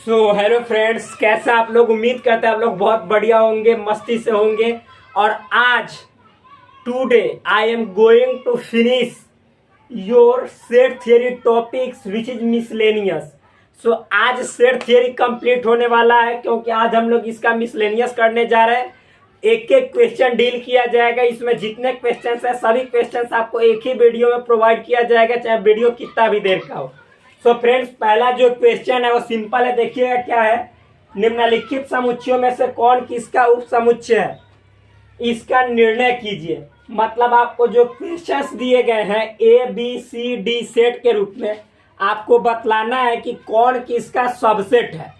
Hello friends, कैसे आप लोग? उम्मीद करते हैं आप लोग बहुत बढ़िया होंगे, मस्ती से होंगे। और आज today I am going to finish your set theory topics which is miscellaneous. आज सेट थियरी कंप्लीट होने वाला है, क्योंकि आज हम लोग इसका मिसलेनियस करने जा रहे हैं। एक एक क्वेश्चन डील किया जाएगा। इसमें जितने क्वेश्चंस है सभी क्वेश्चंस आपको एक ही वीडियो में प्रोवाइड किया जाएगा, चाहे वीडियो कितना भी देर का हो। फ्रेंड्स, पहला जो क्वेश्चन है वो सिंपल है। देखिएगा क्या है, निम्नलिखित समुच्चयों में से कौन किसका उप समुच्चय है, इसका निर्णय कीजिए। मतलब आपको जो क्वेश्चंस दिए गए हैं A B C D set के रूप में, आपको बतलाना है कि कौन किसका सबसेट है।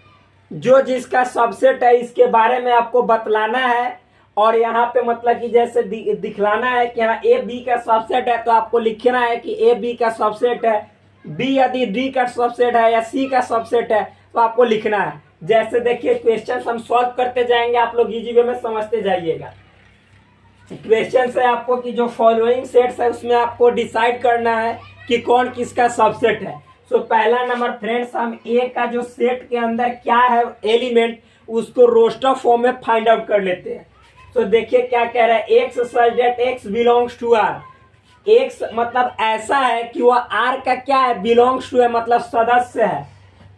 जो जिसका सबसेट है इसके बारे में आपको बतलाना है। और यहाँ पे मतलब कि जैसे दिखलाना है कि हाँ ए बी का सबसेट है, तो आपको लिखना है कि ए बी का सबसेट है। बी यदि डी का सबसेट है या सी का सबसेट है तो आपको लिखना है। जैसे देखिए क्वेश्चन हम सॉल्व करते जाएंगे, आप लोग इजी वे में समझते जाइएगा। क्वेश्चन है आपको कि जो फॉलोइंग सेट्स है उसमें आपको डिसाइड करना है कि कौन किसका सबसेट है। पहला नंबर फ्रेंड्स, हम ए का जो सेट के अंदर क्या है एलिमेंट, उसको रोस्टर फॉर्म में फाइंड आउट कर लेते हैं। देखिए क्या कह रहा है, X such that X belongs to R. X मतलब ऐसा है कि वह आर का क्या है, बिलोंग्स टू है, मतलब सदस्य है।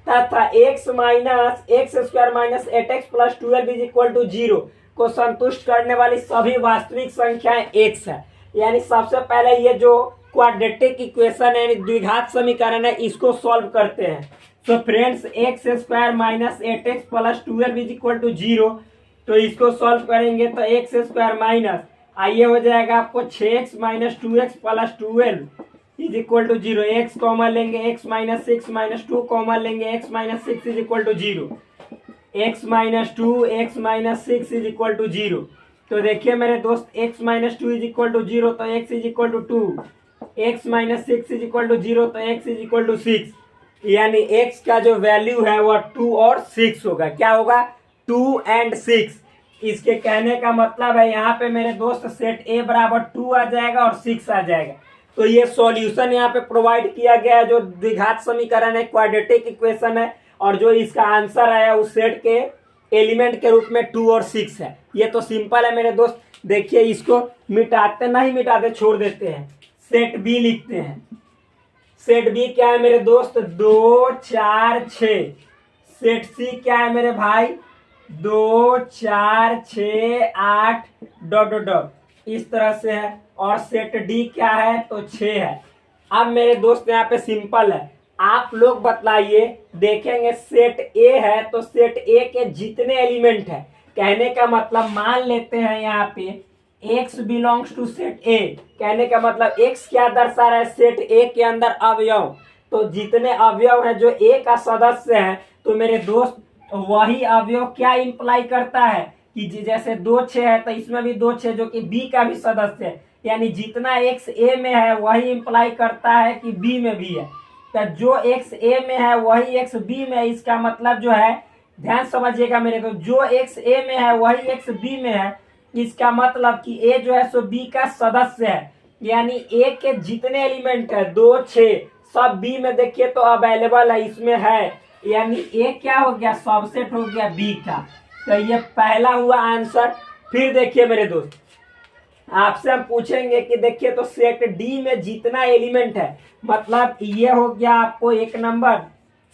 तथा X minus X square minus 8x plus 12 is equal to 0 को संतुष्ट करने वाली सभी वास्तविक संख्याएं एक्स है। यानी सबसे पहले ये जो क्वाड्रेटिक इक्वेशन है, द्विघात समीकरण है, इसको सॉल्व करते हैं। Friends, X square minus 8x plus 12 is equal to 0, तो इसको सॉल्व करेंगे तो एक्स स्क्वायर माइनस आइए हो जाएगा आपको 6x minus 2x plus 12 is equal to 0। X common लेंगे, एक्स माइनस 6 माइनस 2 कॉमन लेंगे, X minus 6 is equal to 0। X minus 2 X minus 6 is equal to 0। तो देखिए मेरे दोस्त, X minus 2 is equal to 0 तो X is equal to 2, X minus 6 is equal to 0 तो X is equal to 6। यानी x का जो value है वह 2 और 6 होगा। क्या होगा? 2 एंड 6। इसके कहने का मतलब है यहाँ पे मेरे दोस्त सेट ए बराबर 2 आ जाएगा और 6 आ जाएगा। तो ये सॉल्यूशन यहाँ पे प्रोवाइड किया गया है, जो द्विघात समीकरण है, क्वाड्रेटिक इक्वेशन है, और जो इसका आंसर आया उस सेट के एलिमेंट के रूप में 2 और 6 है। ये तो सिंपल है मेरे दोस्त। देखिए इसको मिटाते नहीं मिटाते छोड़ देते हैं, सेट बी लिखते हैं। सेट बी क्या है मेरे दोस्त? 2 4 6। सेट सी क्या है मेरे भाई? 2 4 6 8 डॉट डॉट डॉट, इस तरह से है। और सेट डी क्या है? तो 6 है। अब मेरे दोस्त यहाँ पे सिंपल है, आप लोग बतलाइए। देखेंगे सेट ए है तो सेट ए के जितने एलिमेंट है, कहने का मतलब मान लेते हैं यहाँ पे x belongs to set A. कहने का मतलब x क्या दर्शा रहा है? सेट ए के अंदर अवयव। तो जितने अवयव है जो ए का सदस्य है, तो मेरे दोस्त वही अवयव क्या इंप्लाई करता है कि जैसे 2 6 है तो इसमें भी 2 6 जो कि बी का भी सदस्य है। यानी जितना एक्स ए में है वही इंप्लाई करता है कि बी में भी है। तो जो एक्स ए में है वही एक्स बी में है। इसका मतलब जो है, ध्यान समझिएगा मेरे को, जो एक्स ए में है वही एक्स बी में है। इसका मतलब कि ए जो है सो बी का सदस्य है। यानी ए के जितने एलिमेंट है 2 6 सब बी में देखिए तो अवेलेबल है, इसमें है। यानी ए क्या हो गया? सबसेट हो गया बी का। तो ये पहला हुआ आंसर। फिर देखिए मेरे दोस्त, आपसे हम पूछेंगे कि देखिए तो सेट डी में जितना एलिमेंट है, मतलब ये हो गया आपको एक नंबर।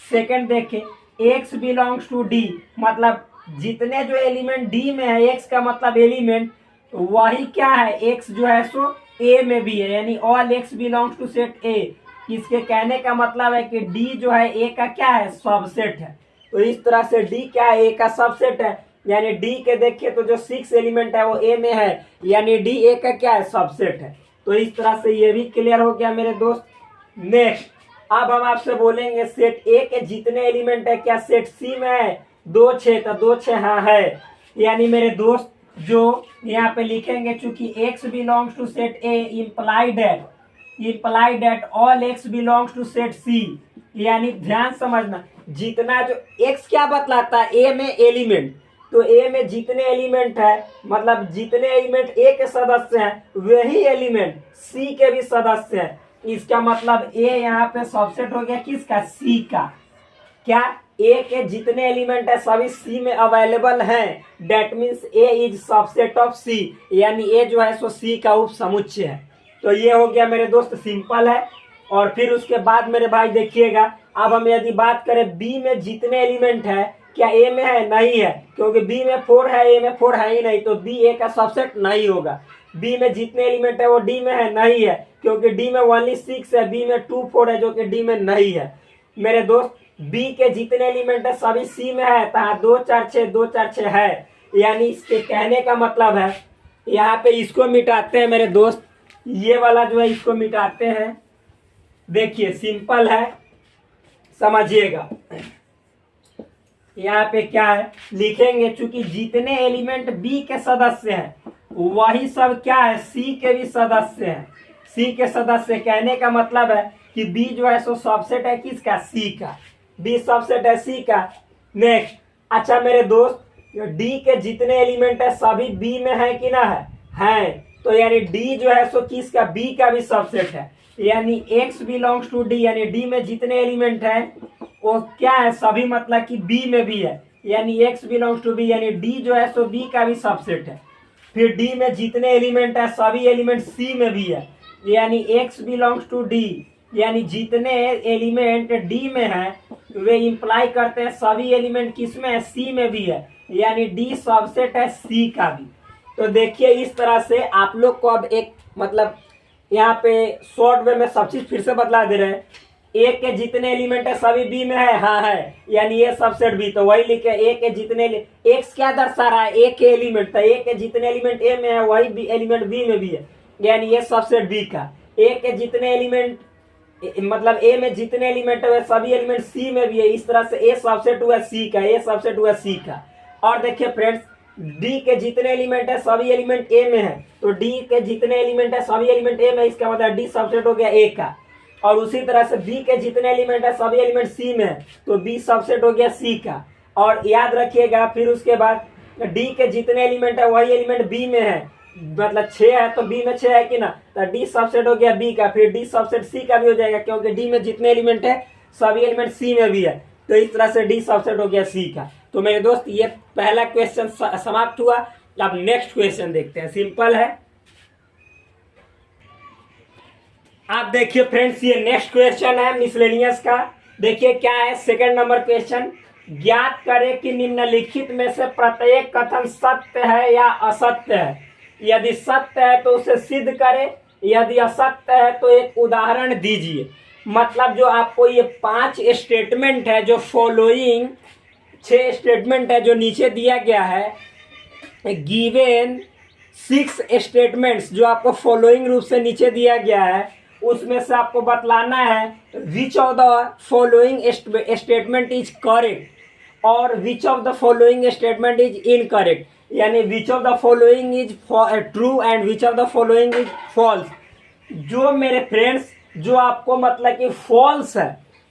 सेकंड देखें, एक्स बिलोंग्स टू डी, मतलब जितने जो एलिमेंट डी में है, एक्स का मतलब एलिमेंट, वही क्या है? एक्स जो है सो ए में भी है। यानी all X belongs to set A. इसके कहने का मतलब है कि डी जो है ए का क्या है? सबसेट है। तो इस तरह से डी क्या है? ए का सबसेट है। यानी डी के देखिए तो जो 6 एलिमेंट है वो ए में है, यानी डी ए का क्या है? सबसेट है। तो इस तरह से ये भी क्लियर हो गया मेरे दोस्त। नेक्स्ट, अब हम आपसे बोलेंगे सेट ए के जितने एलिमेंट है क्या सेट सी में है? 2 6, तो 2 6 हाँ है। यानी मेरे दोस्त जो यहाँ पे लिखेंगे, चूंकि X belongs to set A imply that all X belongs to set C. यानी ध्यान समझना, जितना जो एक्स क्या बतलाता है? ए में एलिमेंट। तो ए में जितने एलिमेंट है, मतलब जितने एलिमेंट ए के सदस्य हैं वही एलिमेंट सी के भी सदस्य हैं। इसका मतलब ए यहाँ पे सबसेट हो गया किसका? सी का। क्या ए के जितने एलिमेंट है सभी सी में अवेलेबल हैं, that means A is subset of C, यानी ए जो है सो सी का उप समुच्चय है। तो ये हो गया मेरे दोस्त सिंपल है। और फिर उसके बाद मेरे भाई देखिएगा, अब हम यदि बात करें बी में जितने एलिमेंट है, क्या ए में है? नहीं है, क्योंकि बी में 4 है, ए में 4 है ही नहीं, तो बी ए का सबसेट नहीं होगा। बी में जितने एलिमेंट है वो डी में है? नहीं है, क्योंकि डी में ओनली 6 है, बी में 2 4 है जो कि डी में नहीं है। मेरे दोस्त बी के जितने एलिमेंट है सभी सी में है, तो 2 4 6 2 4 6 है, यानी इसके कहने का मतलब है यहाँ पे इसको मिटाते हैं मेरे दोस्त, ये वाला जो है इसको मिटाते हैं। देखिए सिंपल है, समझिएगा। यहाँ पे क्या है लिखेंगे, चूंकि जितने एलिमेंट बी के सदस्य हैं वही सब क्या है सी के भी सदस्य हैं। सी के सदस्य कहने का मतलब है कि बी जो है सो सबसेट है किसका? सी का। बी सबसेट है सी का। नेक्स्ट, अच्छा मेरे दोस्त डी के जितने एलिमेंट है सभी बी में है कि ना है? तो यानी डी जो है सो किसका? बी का भी सबसेट है, यानी x बिलोंग्स टू डी, यानी डी में जितने एलिमेंट है वो क्या है? सभी, मतलब कि बी में भी है, यानी x बिलोंग्स टू बी, यानी डी जो है सो बी का भी सबसेट है। फिर डी में जितने एलिमेंट है सभी एलिमेंट सी में भी है, यानी x बिलोंग्स टू डी, यानी जितने एलिमेंट डी में है वे इंप्लाई करते हैं सभी एलिमेंट किस में है? सी में भी है, यानी डी सबसेट है सी का भी। तो देखिए इस तरह से आप लोग को अब एक मतलब यहाँ पे शॉर्ट वे में सब चीज फिर से बदला दे रहे हैं। ए के जितने एलिमेंट है सभी बी में है, हाँ है, यानी ए सबसेट बी, तो वही लिखे ए के जितने एक्स क्या दर्शा रहा है? ए के एलिमेंट, तो ए के जितने एलिमेंट ए में है वही बी एलिमेंट बी में भी है, यानी ए सबसेट बी का। ए के जितने एलिमेंट मतलब ए में जितने एलिमेंट है सभी एलिमेंट सी में भी है, इस तरह से ए सबसेट हुआ सी का, ए सबसेट हुआ सी का। और देखिए फ्रेंड्स डी के जितने एलिमेंट है सभी एलिमेंट ए में है, तो डी के जितने एलिमेंट है सभी एलिमेंट ए में, इसका मतलब डी सबसेट हो गया ए का। और उसी तरह से बी के जितने एलिमेंट है सभी एलिमेंट सी में है, तो बी सबसेट हो गया सी का। और याद रखिएगा फिर उसके बाद डी के जितने एलिमेंट है वही एलिमेंट बी में है, मतलब 6 है तो बी में 6 है कि ना, तो डी सबसेट हो गया बी का। फिर डी सबसेट सी का भी हो जाएगा, क्योंकि डी में जितने एलिमेंट है सभी एलिमेंट सी में भी है, तो इस तरह से डी सबसेट हो गया सी का। तो मेरे दोस्त ये पहला क्वेश्चन समाप्त हुआ। अब नेक्स्ट क्वेश्चन देखते हैं, सिंपल है। आप देखिए फ्रेंड्स ये नेक्स्ट क्वेश्चन है मिसलेनियस का। देखिए क्या है, सेकंड नंबर क्वेश्चन, ज्ञात करें कि निम्नलिखित में से प्रत्येक कथन सत्य है या असत्य है। यदि सत्य है तो उसे सिद्ध करें, यदि असत्य है तो एक उदाहरण दीजिए। मतलब जो आपको ये 5 स्टेटमेंट है, जो फॉलोइंग 6 स्टेटमेंट है जो नीचे दिया गया है, गिवेन 6 स्टेटमेंट्स जो आपको फॉलोइंग रूप से नीचे दिया गया है, उसमें से आपको बतलाना है which of the following statement is correct और which of the following statement is incorrect, यानी which of the following is true and which of the following is false. जो मेरे फ्रेंड्स जो आपको मतलब कि फॉल्स है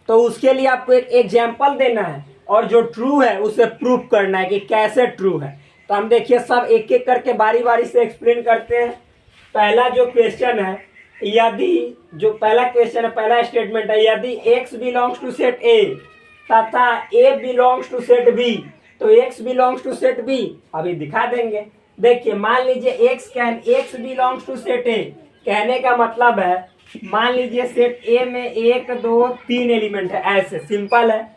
तो उसके लिए आपको एक एग्जाम्पल देना है, और जो ट्रू है उसे प्रूफ करना है कि कैसे ट्रू है। तो हम देखिए सब एक एक करके बारी बारी से एक्सप्लेन करते हैं। पहला जो क्वेश्चन है, यदि जो पहला क्वेश्चन है, पहला स्टेटमेंट है, यदि x belongs to set A तथा a belongs to set b, तो x belongs to set b अभी दिखा देंगे। देखिए मान लीजिए x belongs to set a, कहने का मतलब है मान लीजिए सेट a में 1 2 3 एलिमेंट है, ऐसे सिंपल है।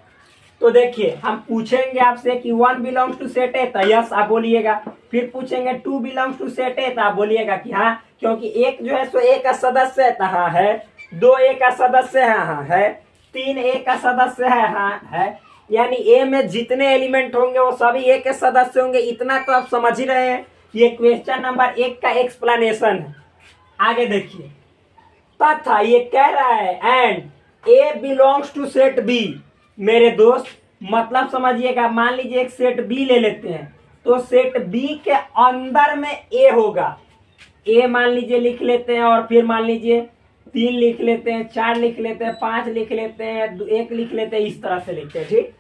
तो देखिए हम पूछेंगे आपसे कि 1 बिलोंग्स टू सेट ए, तो यस आप बोलिएगा। फिर पूछेंगे 2 बिलोंग्स टू सेट ए, तो आप बोलिएगा कि हाँ, क्योंकि एक जो है सो ए का सदस्य है, तो हाँ है। 2 ए का सदस्य है, हाँ है। 3 ए का सदस्य है, हाँ है। यानी ए में जितने एलिमेंट होंगे वो सभी ए के सदस्य होंगे। इतना तो आप समझ ही रहे हैं। ये क्वेश्चन नंबर 1 का एक्सप्लेनेशन है। आगे देखिए, तथा ये कह रहा है and A belongs to set B. मेरे दोस्त मतलब समझिएगा, मान लीजिए एक सेट बी ले लेते हैं, तो सेट बी के अंदर में ए होगा। ए मान लीजिए लिख लेते हैं, और फिर मान लीजिए 3 लिख लेते हैं, 4 लिख लेते हैं, 5 लिख लेते हैं, 1 लिख लेते हैं, इस तरह से लिखते हैं। ठीक,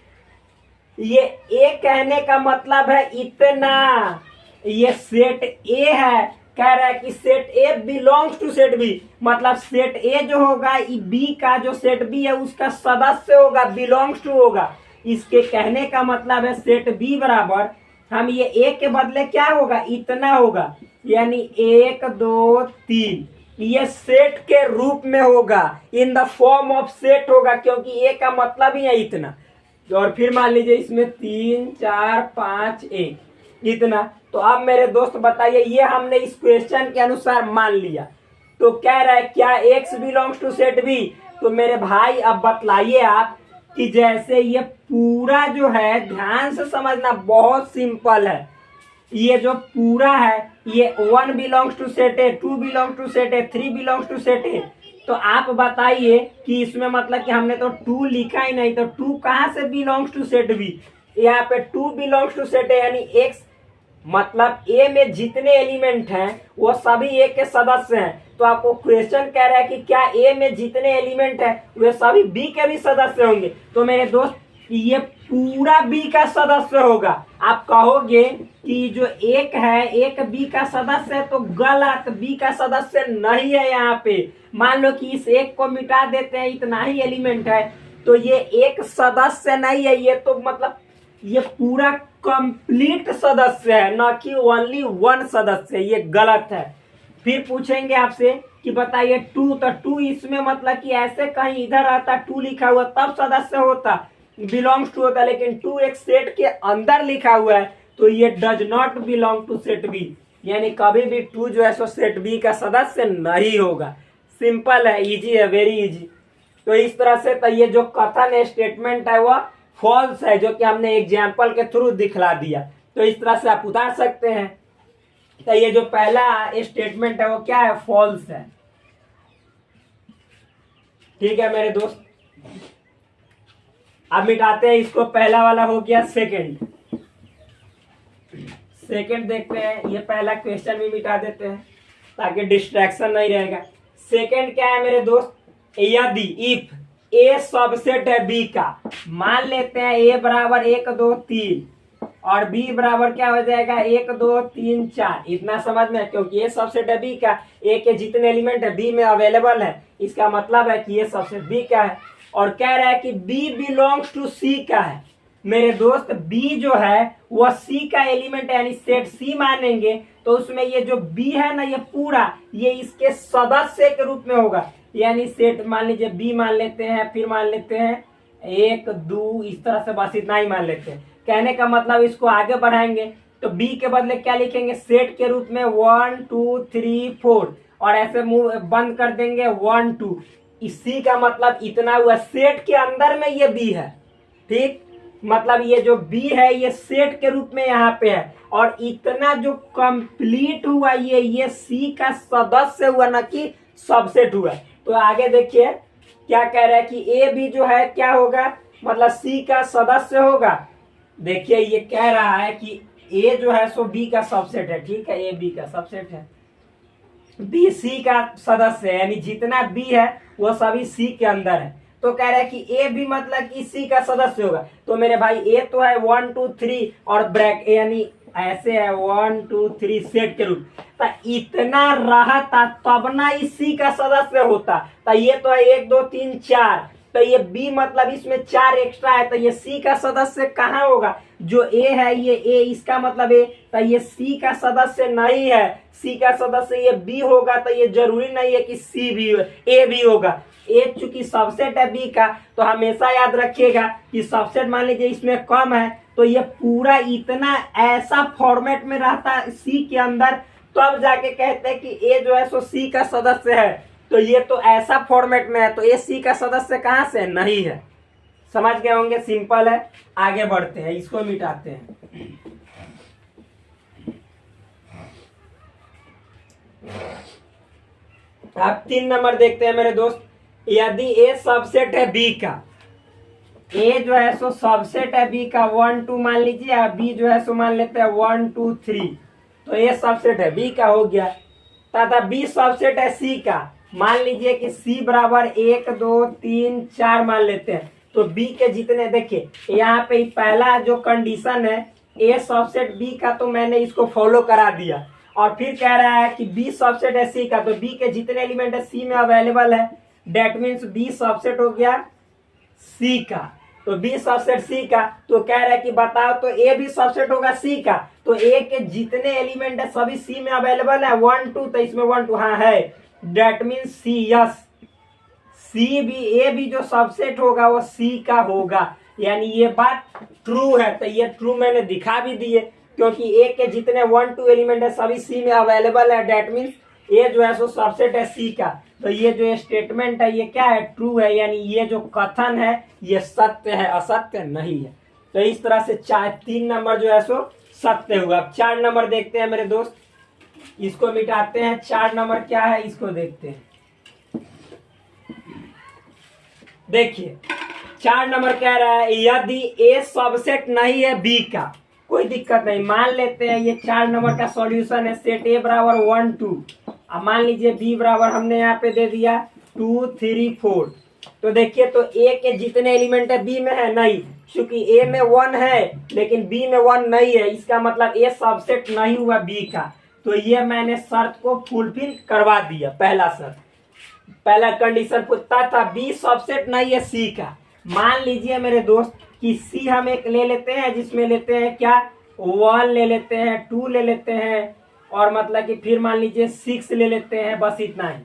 ये ए कहने का मतलब है इतना, ये सेट ए है। कह रहा है कि set A belongs to set B, मतलब सेट ए जो होगा बी का जो सेट बी है उसका सदस्य होगा, बिलोंग्स टू होगा। इसके कहने का मतलब है सेट बी बराबर, हम ये एक के बदले क्या होगा, इतना होगा, यानी 1 2 3, ये सेट के रूप में होगा, in the form of set होगा, क्योंकि ए का मतलब ही है इतना। और फिर मान लीजिए इसमें 3 4 5 1 इतना। तो अब मेरे दोस्त बताइए, ये हमने इस क्वेश्चन के अनुसार मान लिया, तो कह रहा है क्या X belongs to set B. तो मेरे भाई अब बतलाइए आप कि जैसे ये पूरा जो है, ध्यान से समझना, बहुत सिंपल है। ये जो पूरा है, ये 1 belongs to set A, 2 belongs to set A, 3 belongs to set A. तो आप बताइए कि इसमें मतलब कि हमने तो 2 लिखा ही नहीं, तो 2 कहाँ से बिलोंग्स टू सेट बी। यहाँ पे 2 बिलोंग्स टू सेट ए, यानी एक्स मतलब ए में जितने एलिमेंट हैं वो सभी ए के सदस्य हैं। तो आपको क्वेश्चन कह रहा है कि क्या ए में जितने एलिमेंट हैं वे सभी बी के भी सदस्य होंगे। तो मेरे दोस्त ये पूरा बी का सदस्य होगा। आप कहोगे कि जो एक है एक बी का सदस्य है, तो गलत, बी का सदस्य नहीं है। यहाँ पे मान लो कि इस एक को मिटा देते हैं, इतना ही एलिमेंट है, तो ये एक सदस्य नहीं है, ये तो मतलब ये पूरा कंप्लीट सदस्य है, ना कि ओनली वन सदस्य। ये गलत है। फिर पूछेंगे आपसे कि बताइए 2, तो 2 इसमें मतलब कि ऐसे कहीं इधर आता 2 लिखा हुआ तब सदस्य होता, बिलोंग्स टू होता, लेकिन 2 एक सेट के अंदर लिखा हुआ है, तो ये does not belong to set B, यानी कभी भी 2 जो है सो सेट बी का सदस्य नहीं होगा। सिंपल है, इजी है, वेरी इजी। तो इस तरह से तो ये जो कथन स्टेटमेंट है वह फॉल्स है, जो कि हमने एग्जाम्पल के थ्रू दिखला दिया। तो इस तरह से आप उतार सकते हैं। तो ये जो पहला स्टेटमेंट है वो क्या है, फॉल्स है। ठीक है मेरे दोस्त, अब मिटाते हैं इसको। पहला वाला हो गया। सेकंड देखते हैं, ये पहला क्वेश्चन भी मिटा देते हैं ताकि डिस्ट्रैक्शन नहीं रहेगा। सेकंड क्या है मेरे दोस्त, यदि इफ ए सबसेट है बी का, मान लेते हैं ए बराबर 1 2 3 और बी बराबर क्या हो जाएगा 1 2 3 4, इतना समझ में, क्योंकि ये सबसेट है बी का, ए के जितने एलिमेंट है बी में अवेलेबल है, इसका मतलब है कि ये सबसेट बी का है। और कह रहा है कि बी बिलोंग्स टू सी का है। मेरे दोस्त बी जो है वह सी का एलिमेंट है, यानी सेट सी मानेंगे, तो उसमें ये जो बी है ना, ये पूरा ये इसके सदस्य के रूप में होगा। यानी सेट मान लीजिए बी मान लेते हैं, फिर मान लेते हैं 1 2, इस तरह से बस इतना ही मान लेते हैं। कहने का मतलब इसको आगे बढ़ाएंगे तो बी के बदले क्या लिखेंगे, सेट के रूप में 1 2 3 4, और ऐसे मुंह बंद कर देंगे 1 2। इसी का मतलब इतना हुआ, सेट के अंदर में ये बी है। ठीक, मतलब ये जो बी है ये सेट के रूप में यहाँ पे है, और इतना जो कंप्लीट हुआ ये सी का सदस्य हुआ, ना कि सबसेट हुआ। तो आगे देखिए क्या कह रहा है कि ए भी जो है क्या होगा, मतलब सी का सदस्य होगा। देखिए ये कह रहा है कि ए जो है सो बी का सबसेट है। ठीक है, ए बी का सबसेट है, बी सी का सदस्य है, यानी जितना बी है वो सभी सी के अंदर है। तो कह रहा है कि ए भी मतलब कि सी का सदस्य होगा। तो मेरे भाई ए तो है 1 2 3 और ब्रैकेट, यानी ऐसे है 1 2 3 सेट के रूप, तो इतना रहता तब ना इसी का सदस्य होता। तो ये तो है 1 2 3 4, तो ये बी मतलब इसमें 4 एक्स्ट्रा है, तो ये सी का सदस्य कहाँ होगा, जो ए है ये ए, इसका मतलब ए, तो ये सी का सदस्य नहीं है। सी का सदस्य ये बी होगा, तो ये जरूरी नहीं है कि सी भी ए भी होगा। ए चूंकि सबसेट है बी का, तो हमेशा याद रखिएगा कि सबसेट मान लीजिए इसमें कम है, तो ये पूरा इतना ऐसा फॉर्मेट में रहता है सी के अंदर, तब जाके कहते हैं कि ए जो है सो सी का सदस्य है। तो ये तो ऐसा फॉर्मेट में है, तो ए सी का सदस्य कहाँ से नहीं है। समझ गए होंगे, सिंपल है। आगे बढ़ते हैं, इसको मिटाते हैं। अब 3 नंबर देखते हैं मेरे दोस्त। यदि ए सबसेट है बी का, ए जो है सो सबसेट है बी का 1 2 मान लीजिए, और बी जो है सो मान लेते हैं 1 2 3, तो ए सबसेट है बी का हो गया। तथा बी सबसेट है सी का, मान लीजिए कि सी बराबर 1 2 3 4 मान लेते हैं, तो बी के जितने, देखिए यहाँ पे पहला जो कंडीशन है ए सबसेट बी का, तो मैंने इसको फॉलो करा दिया। और फिर कह रहा है कि बी सबसेट है सी का, तो बी के जितने एलिमेंट है सी में अवेलेबल है, डेट मीन्स बी सबसेट हो गया सी का। तो बी सबसेट सी का। तो कह रहा है कि बताओ तो ए भी सबसेट होगा सी का। तो ए के जितने एलिमेंट है सभी सी में अवेलेबल है 1 2, तो इसमें 1 2 हाँ है, डेट मीन्स सी। यस, सी भी, ए भी जो सबसेट होगा वो सी का होगा, यानी ये बात ट्रू है। तो ये ट्रू मैंने दिखा भी दिए, क्योंकि ए के जितने 1 2 एलिमेंट है सभी सी में अवेलेबल है, डेट मीन्स ए जो है सो सबसेट है सी का। तो ये जो स्टेटमेंट है ये क्या है, ट्रू है, यानी ये जो कथन है ये सत्य है, असत्य नहीं है। तो इस तरह से 3 नंबर जो है सो सत्य हुआ। अब 4 नंबर देखते हैं मेरे दोस्त, इसको मिटाते हैं। 4 नंबर क्या है इसको देखते हैं। देखिए 4 नंबर कह रहा है यदि ए सबसेट नहीं है बी का, कोई दिक्कत नहीं, मान लेते हैं ये 4 नंबर का सॉल्यूशन है, सेट ए बराबर 1 2। अब मान लीजिए बी बराबर हमने यहाँ पे दे दिया 2 3 4। तो देखिए तो ए के जितने एलिमेंट है बी में है नहीं, क्योंकि ए में 1 है लेकिन बी में 1 नहीं है, इसका मतलब ए सबसेट नहीं हुआ बी का। तो ये मैंने शर्त को फुलफिल करवा दिया। पहला शर्त, पहला कंडीशन पूछता था बी सबसेट नहीं है सी का। मान लीजिए मेरे दोस्त कि सी हम एक ले लेते हैं, जिसमें लेते हैं क्या 1 ले लेते हैं, 2 ले लेते हैं, और मतलब कि फिर मान लीजिए 6 ले लेते हैं, बस इतना ही।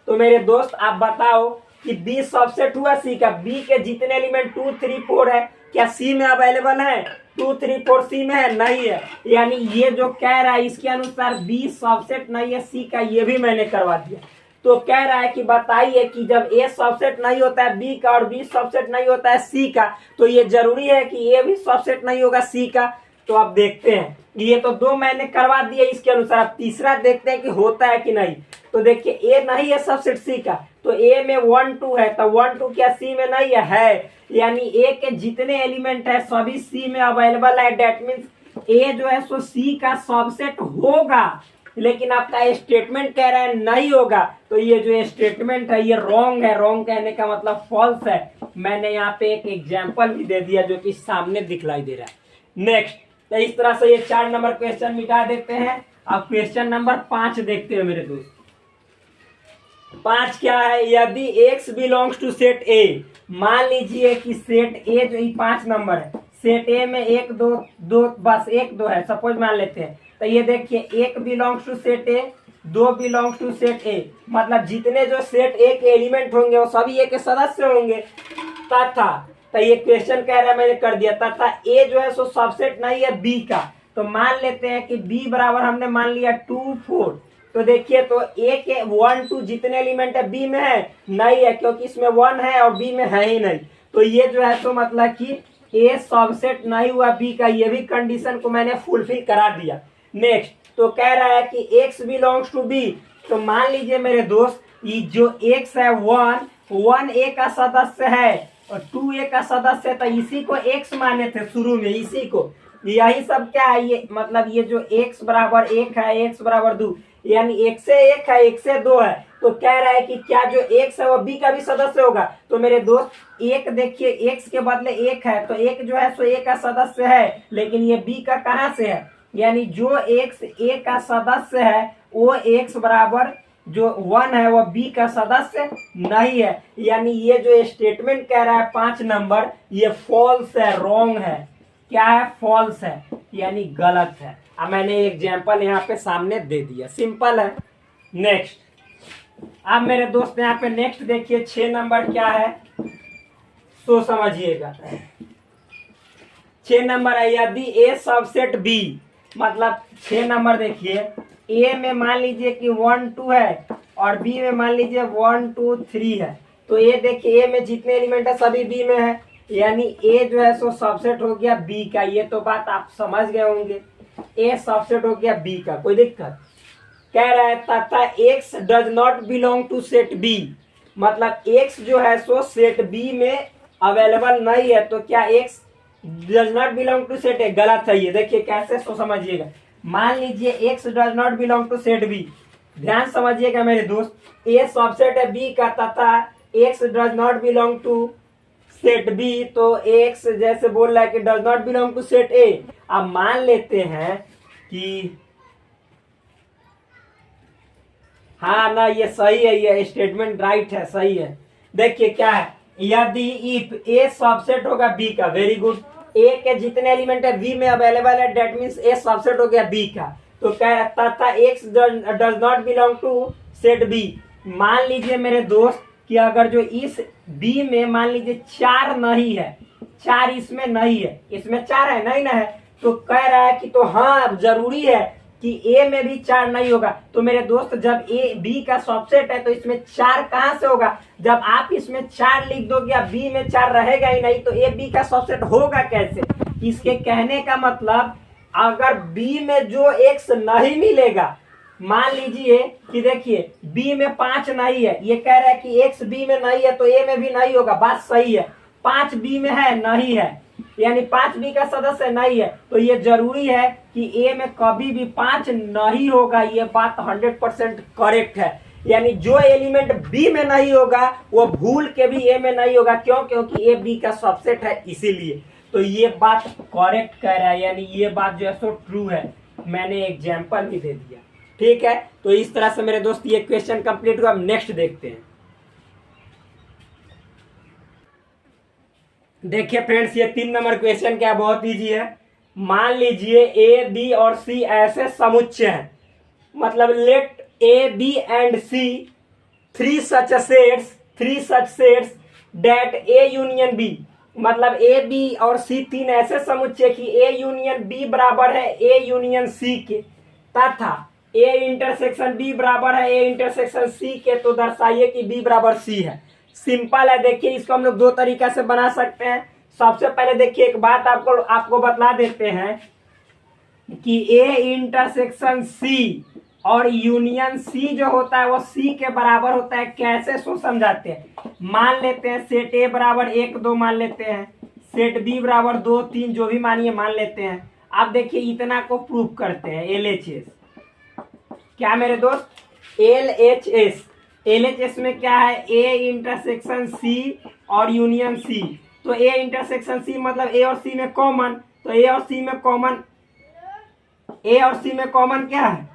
तो मेरे दोस्त आप बताओ कि बी सबसेट हुआ सी का। बी के जितने एलिमेंट 2 3 4 है क्या सी में अवेलेबल है? 2 3 4 सी में है? नहीं है। यानी ये जो कह रहा है इसके अनुसार बी सबसेट नहीं है सी का, ये भी मैंने करवा दिया। तो कह रहा है कि बताइए कि जब ए सबसेट नहीं होता है बी का और बी सबसेट नहीं होता है सी का, तो ये जरूरी है कि ए भी सबसेट नहीं होगा सी का। तो अब देखते हैं, ये तो 2 मैंने करवा दिया इसके अनुसार। अब तीसरा देखते हैं कि होता है कि नहीं। तो देखिए ए नहीं है सबसेट सी का, तो ए में 1 2 है, तो 1 2 क्या सी में नहीं है? यानी ए के जितने एलिमेंट है सभी सी में अवेलेबल है, डेट मीन्स ए जो है सो सी का सबसेट होगा। लेकिन आपका स्टेटमेंट कह रहा है नहीं होगा, तो ये जो स्टेटमेंट है ये रॉन्ग है। रॉन्ग कहने का मतलब फॉल्स है। मैंने यहाँ पे एक एग्जाम्पल भी दे दिया जो कि सामने दिखलाई दे रहा है। नेक्स्ट, तो इस तरह से ये 4 नंबर क्वेश्चन मिटा देते हैं। अब क्वेश्चन नंबर 5 देखते हैं मेरे दोस्त। 5 क्या है, यदि x belongs to set A. मान लीजिए कि सेट ए जो 5 नंबर है, सेट ए में 1 2 2 बस 1 2 है, सपोज मान लेते हैं। तो ये देखिए 1 belongs to set A, 2 belongs to set A, मतलब जितने जो सेट ए के एलिमेंट होंगे वो सभी ए के सदस्य होंगे। तथा, तो ये क्वेश्चन कह रहा है मैंने कर दिया, तथा ए जो है सो सबसेट नहीं है बी का। तो मान लेते हैं कि बी बराबर हमने मान लिया 2 4। तो देखिए तो ए के 1 2 जितने एलिमेंट है बी में है नहीं है, क्योंकि इसमें 1 है और बी में है ही नहीं। तो ये जो है तो मतलब कि ए सबसेट नहीं हुआ बी का, ये भी कंडीशन को मैंने फुलफिल करा दिया। नेक्स्ट, तो कह रहा है कि x बिलोंग्स टू बी। तो मान लीजिए मेरे दोस्त ये जो x है 1 ए का सदस्य है और 2 ए का सदस्य है, तो इसी को x माने थे शुरू में, इसी को। यही सब क्या है, ये मतलब ये जो x बराबर 1 है, x बराबर 2, यानी 1 से 1 है, 1 से 2 है। तो कह रहा है कि क्या जो x है वो b का भी सदस्य होगा। तो मेरे दोस्त एक देखिए x के बदले 1 है, तो 1 जो है सो a का सदस्य है, लेकिन ये b का कहाँ से है? यानी जो x a का सदस्य है वो x बराबर जो 1 है वो b का सदस्य नहीं है। यानी ये जो स्टेटमेंट कह रहा है 5 नंबर, ये फॉल्स है, रॉन्ग है। क्या है? फॉल्स है, यानी गलत है। अब मैंने एग्जाम्पल यहाँ पे सामने दे दिया, सिंपल है। नेक्स्ट, अब मेरे दोस्त यहाँ पे नेक्स्ट देखिए 6 नंबर क्या है, तो समझिएगा। 6 नंबर है यदि ए सबसेट बी, मतलब 6 नंबर देखिए ए में मान लीजिए कि 1 2 है और बी में मान लीजिए 1 2 3 है। तो ए देखिए ए में जितने एलिमेंट है सभी बी में है, यानी ए जो है सो सबसेट हो गया बी का। ये तो बात आप समझ गए होंगे, ए सबसेट हो गया बी का, कोई दिक्कत? कह रहा है तथा x does not belong to set B, मतलब x जो है सो सेट बी में अवेलेबल नहीं है। तो क्या x does not belong to set A? गलत है। ये देखिए कैसे, सो समझिएगा। मान लीजिए x does not belong to set B, ध्यान समझिएगा मेरे दोस्त, a सबसेट है b का तथा x does not belong to set B. तो x जैसे बोल रहा है कि does not belong to set A. अब मान लेते हैं कि हाँ ना, ये सही है, ये स्टेटमेंट राइट है, सही है। देखिए क्या है, यदि इफ ए सबसेट होगा बी का, वेरी गुड, ए के जितने एलिमेंट है बी में अवेलेबल है, डेट मीन्स ए सबसेट हो गया बी का। तो कह रहा था X does not belong to set B. मान लीजिए मेरे दोस्त कि अगर जो इस बी में मान लीजिए 4 नहीं है, 4 इसमें नहीं है, इसमें 4 है नहीं ना है, तो कह रहा है कि तो हाँ जरूरी है कि ए में भी 4 नहीं होगा। तो मेरे दोस्त जब ए बी का सबसेट है तो इसमें 4 कहां से होगा? जब आप इसमें 4 लिख दोगे या बी में 4 रहेगा ही नहीं तो ए बी का सबसेट होगा कैसे? इसके कहने का मतलब अगर बी में जो एक्स नहीं मिलेगा, मान लीजिए कि देखिए बी में 5 नहीं है, ये कह रहा है कि एक्स बी में नहीं है तो ए में भी नहीं होगा, बात सही है। 5 बी में है नहीं है, यानी 5 बी का सदस्य नहीं है, तो ये जरूरी है कि ए में कभी भी 5 नहीं होगा। ये बात 100% करेक्ट है। यानी जो एलिमेंट बी में नहीं होगा वो भूल के भी ए में नहीं होगा। क्यों? क्योंकि ए बी का सबसेट है, इसीलिए। तो ये बात करेक्ट कह रहा है, यानी ये बात जो है सो ट्रू है। मैंने एग्जाम्पल भी दे दिया, ठीक है। तो इस तरह से मेरे दोस्त ये क्वेश्चन कंप्लीट हुआ। अब नेक्स्ट देखते हैं। देखिए फ्रेंड्स, ये 3 नंबर क्वेश्चन क्या बहुत इजी है। मान लीजिए ए बी और सी ऐसे समुच्चय हैं, मतलब let A B and C three such sets that A union B. मतलब ए बी और सी 3 ऐसे समुच्चय कि ए यूनियन बी बराबर है ए यूनियन सी के, तथा ए इंटरसेक्शन बी बराबर है ए इंटरसेक्शन सी के, तो दर्शाइए कि बी बराबर सी है। सिंपल है। देखिए इसको हम लोग 2 तरीका से बना सकते हैं। सबसे पहले देखिए एक बात आपको बतला देते हैं कि ए इंटरसेक्शन सी और यूनियन सी जो होता है वो सी के बराबर होता है। कैसे सो समझाते हैं। मान लेते हैं सेट ए बराबर 1 2 मान लेते हैं, सेट बी बराबर 2 3 जो भी मानिए मान लेते हैं। अब देखिए इतना को प्रूव करते हैं। LHS क्या मेरे दोस्त? LHS में क्या है? ए इंटरसेक्शन सी और यूनियन सी। तो ए इंटरसेक्शन सी मतलब ए और सी में कॉमन, तो ए और सी में कॉमन क्या है?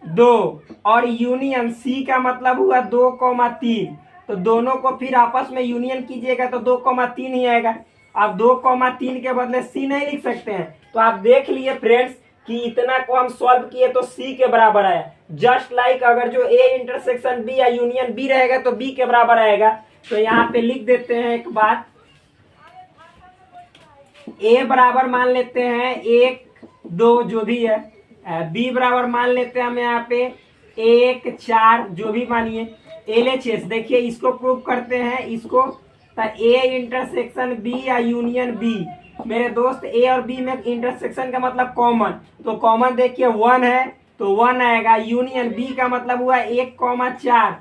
2। और यूनियन सी का मतलब हुआ 2,3, तो दोनों को फिर आपस में यूनियन कीजिएगा तो 2,3 ही आएगा। अब 2,3 के बदले सी नहीं लिख सकते हैं। तो आप देख लिए फ्रेंड्स कि इतना को हम सॉल्व किए तो सी के बराबर आया। जस्ट लाइक अगर जो ए इंटरसेक्शन बी या यूनियन बी रहेगा तो बी के बराबर आएगा। तो यहाँ पे लिख देते हैं एक बात, ए बराबर मान लेते हैं 1 2 जो भी है, बी बराबर मान लेते हैं हम यहाँ पे 1 4 जो भी मानिए। LHS देखिए इसको प्रूव करते हैं इसको। तो ए इंटरसेक्शन बी या यूनियन बी, मेरे दोस्त ए और बी में इंटरसेक्शन का मतलब कॉमन, तो कॉमन देखिए 1 है तो 1 आएगा। यूनियन बी का मतलब हुआ 1,4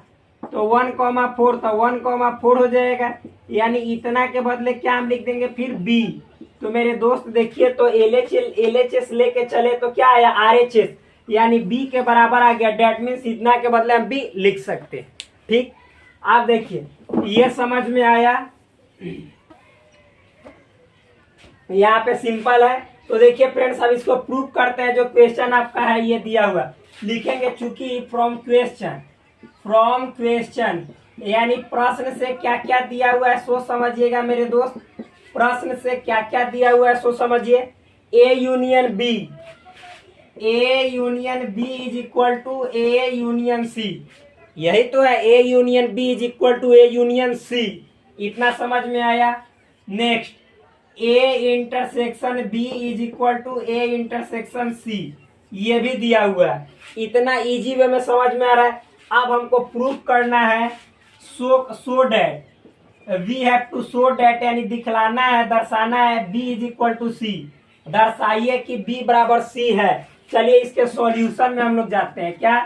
तो 1,4 तो 1,4 हो जाएगा। यानी इतना के बदले क्या हम लिख देंगे फिर बी। तो मेरे दोस्त देखिए तो LHS लेके चले तो क्या आया? RHS, यानी बी के बराबर आ गया। डेट मीन्स इतना के बदले हम बी लिख सकते हैं। ठीक, आप देखिए ये समझ में आया। यहाँ पे सिंपल है। तो देखिए फ्रेंड्स अब इसको प्रूव करते हैं। जो क्वेश्चन आपका है ये दिया हुआ लिखेंगे, चूंकि फ्रॉम क्वेश्चन यानी प्रश्न से क्या क्या दिया हुआ है सो समझिएगा मेरे दोस्त। प्रश्न से क्या क्या दिया हुआ है सो समझिए। A union B is equal to A union C, यही तो है। A union B is equal to A union C, इतना समझ में आया। Next, A intersection B is equal to A intersection C, ये भी दिया हुआ है। इतना इजी वे में समझ में आ रहा है। अब हमको प्रूफ करना है so that, we have to show that, यानी दिखलाना है, दर्शाना है B is equal to C. दर्शाइए कि बी बराबर सी है। चलिए इसके सॉल्यूशन में हम लोग जाते हैं। क्या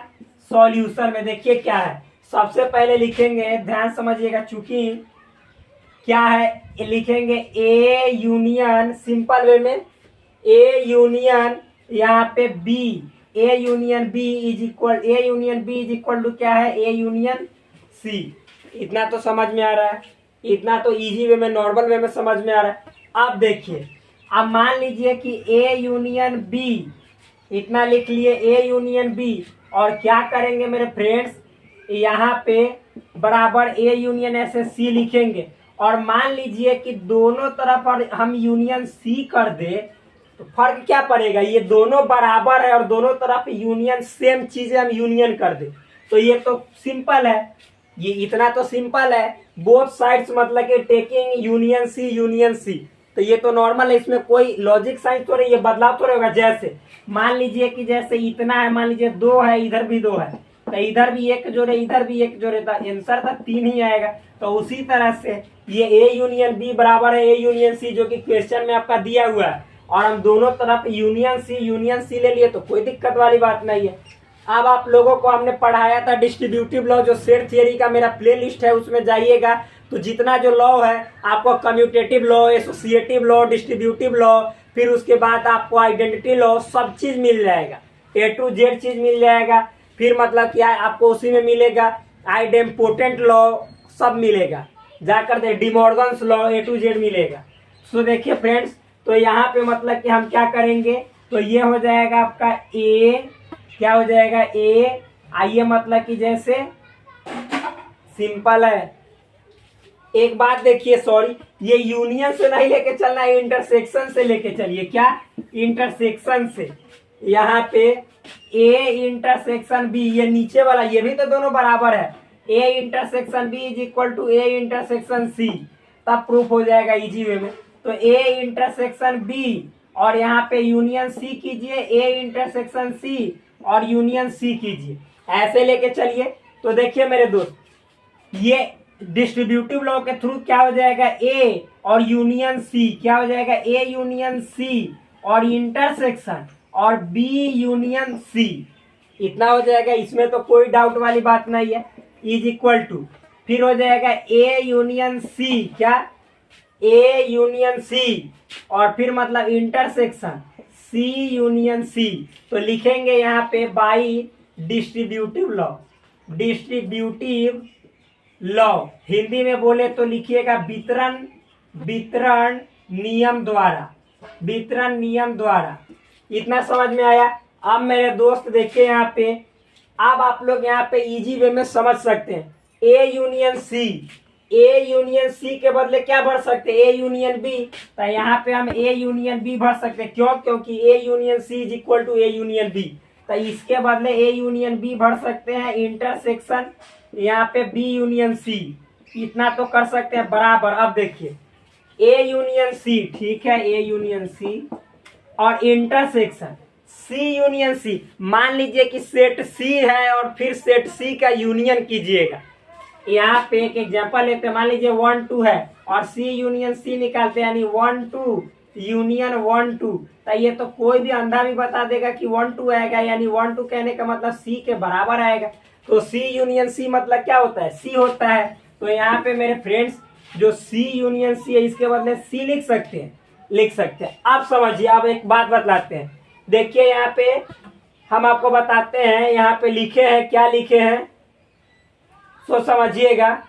सॉल्यूशन में देखिए क्या है। सबसे पहले लिखेंगे, ध्यान समझिएगा, चूंकि क्या है लिखेंगे ए यूनियन, सिंपल वे में ए यूनियन यहाँ पे B, A union B is equal to क्या है? A union C. इतना तो समझ में आ रहा है, इतना तो इजी वे में नॉर्मल वे में समझ में आ रहा है। अब देखिए, अब मान लीजिए कि ए यूनियन बी, इतना लिख लिए ए यूनियन बी, और क्या करेंगे मेरे फ्रेंड्स, यहाँ पे बराबर ए यूनियन ऐसे सी लिखेंगे, और मान लीजिए कि दोनों तरफ और हम यूनियन सी कर दे तो फर्क क्या पड़ेगा, ये दोनों बराबर है और दोनों तरफ यूनियन सेम चीजें हम यूनियन कर दे तो ये तो सिंपल है, ये इतना तो सिंपल है। बोथ साइड्स मतलब कि टेकिंग यूनियन सी तो ये तो नॉर्मल है, इसमें कोई लॉजिक साइंस तो नहीं, ये बदलाव तो रहेगा। जैसे मान लीजिए कि जैसे इतना है, मान लीजिए 2 है, इधर भी 2 है तो इधर भी एक जोड़े इधर भी एक जोड़े तो आंसर था 3 ही आएगा। तो उसी तरह से ये ए यूनियन बी बराबर है ए यूनियन सी जो कि क्वेश्चन में आपका दिया हुआ है और हम दोनों तरफ यूनियन सी ले लिए तो कोई दिक्कत वाली बात नहीं है। अब आप लोगों को हमने पढ़ाया था डिस्ट्रीब्यूटिव लॉ, जो सेट थियरी का मेरा प्लेलिस्ट है उसमें जाइएगा तो जितना जो लॉ है आपको commutative law, associative law, distributive law, फिर उसके बाद आपको आइडेंटिटी लॉ, सब चीज मिल जाएगा, A to Z चीज मिल जाएगा। फिर मतलब क्या है आपको उसी में मिलेगा आइडेम्पोटेंट लॉ, सब मिलेगा, जाकर दे De Morgan's law, A to Z मिलेगा। सो देखिए फ्रेंड्स, तो यहाँ पे मतलब कि हम क्या करेंगे तो ये हो जाएगा आपका ए, क्या हो जाएगा ए, आइए मतलब कि जैसे सिंपल है। एक बात देखिए, सॉरी ये यूनियन से नहीं लेके चलना है, इंटरसेक्शन से लेके चलिए। क्या, इंटरसेक्शन से। यहाँ पे ए इंटरसेक्शन बी, ये नीचे वाला ये भी तो दोनों बराबर है, A intersection B is equal to A intersection C, तब प्रूफ हो जाएगा इजी वे में। तो ए इंटरसेक्शन बी और यहाँ पे यूनियन सी कीजिए, ए इंटरसेक्शन सी और यूनियन सी कीजिए, ऐसे लेके चलिए। तो देखिए मेरे दोस्त, ये डिस्ट्रीब्यूटिव लॉ के थ्रू क्या हो जाएगा ए और यूनियन सी, क्या हो जाएगा ए यूनियन सी और इंटरसेक्शन और बी यूनियन सी, इतना हो जाएगा, इसमें तो कोई डाउट वाली बात नहीं है, इज इक्वल टू फिर हो जाएगा ए यूनियन सी, क्या ए यूनियन सी और फिर मतलब इंटरसेक्शन सी यूनियन सी। तो लिखेंगे यहाँ पे by distributive law, distributive law Hindi में बोले तो लिखिएगा वितरण नियम द्वारा, वितरण नियम द्वारा। इतना समझ में आया। अब मेरे दोस्त देखिए यहाँ पे, अब आप लोग यहाँ पे इजी वे में समझ सकते हैं, ए यूनियन सी के बदले क्या भर सकते हैं, ए यूनियन बी, तो यहाँ पे हम ए यूनियन बी भर सकते हैं। क्यों, क्योंकि A union C is equal to A union B, तो इसके बदले ए यूनियन बी भर सकते हैं, इंटरसेक्शन यहाँ पे बी यूनियन सी, इतना तो कर सकते हैं बराबर। अब देखिए ए यूनियन सी, ठीक है, ए यूनियन सी और इंटरसेक्शन सी यूनियन सी। मान लीजिए कि सेट सी है और फिर सेट सी का यूनियन कीजिएगा। यहाँ पे एक एग्जांपल लेते हैं, मान लीजिए 1 2 है और सी यूनियन सी निकालते हैं, यानी 1 2 यूनियन 1 2, तो ये तो कोई भी अंधा भी बता देगा कि 1 2 आएगा, यानी 1 2 कहने का मतलब सी के बराबर आएगा। तो सी यूनियन सी मतलब क्या होता है, सी होता है। तो यहाँ पे मेरे फ्रेंड्स जो सी यूनियन सी है इसके बदले सी लिख सकते हैं। अब समझिए, अब एक बात बतलाते हैं, देखिए यहाँ पे हम आपको बताते हैं, यहाँ पे लिखे हैं, क्या लिखे हैं तो समझिएगा।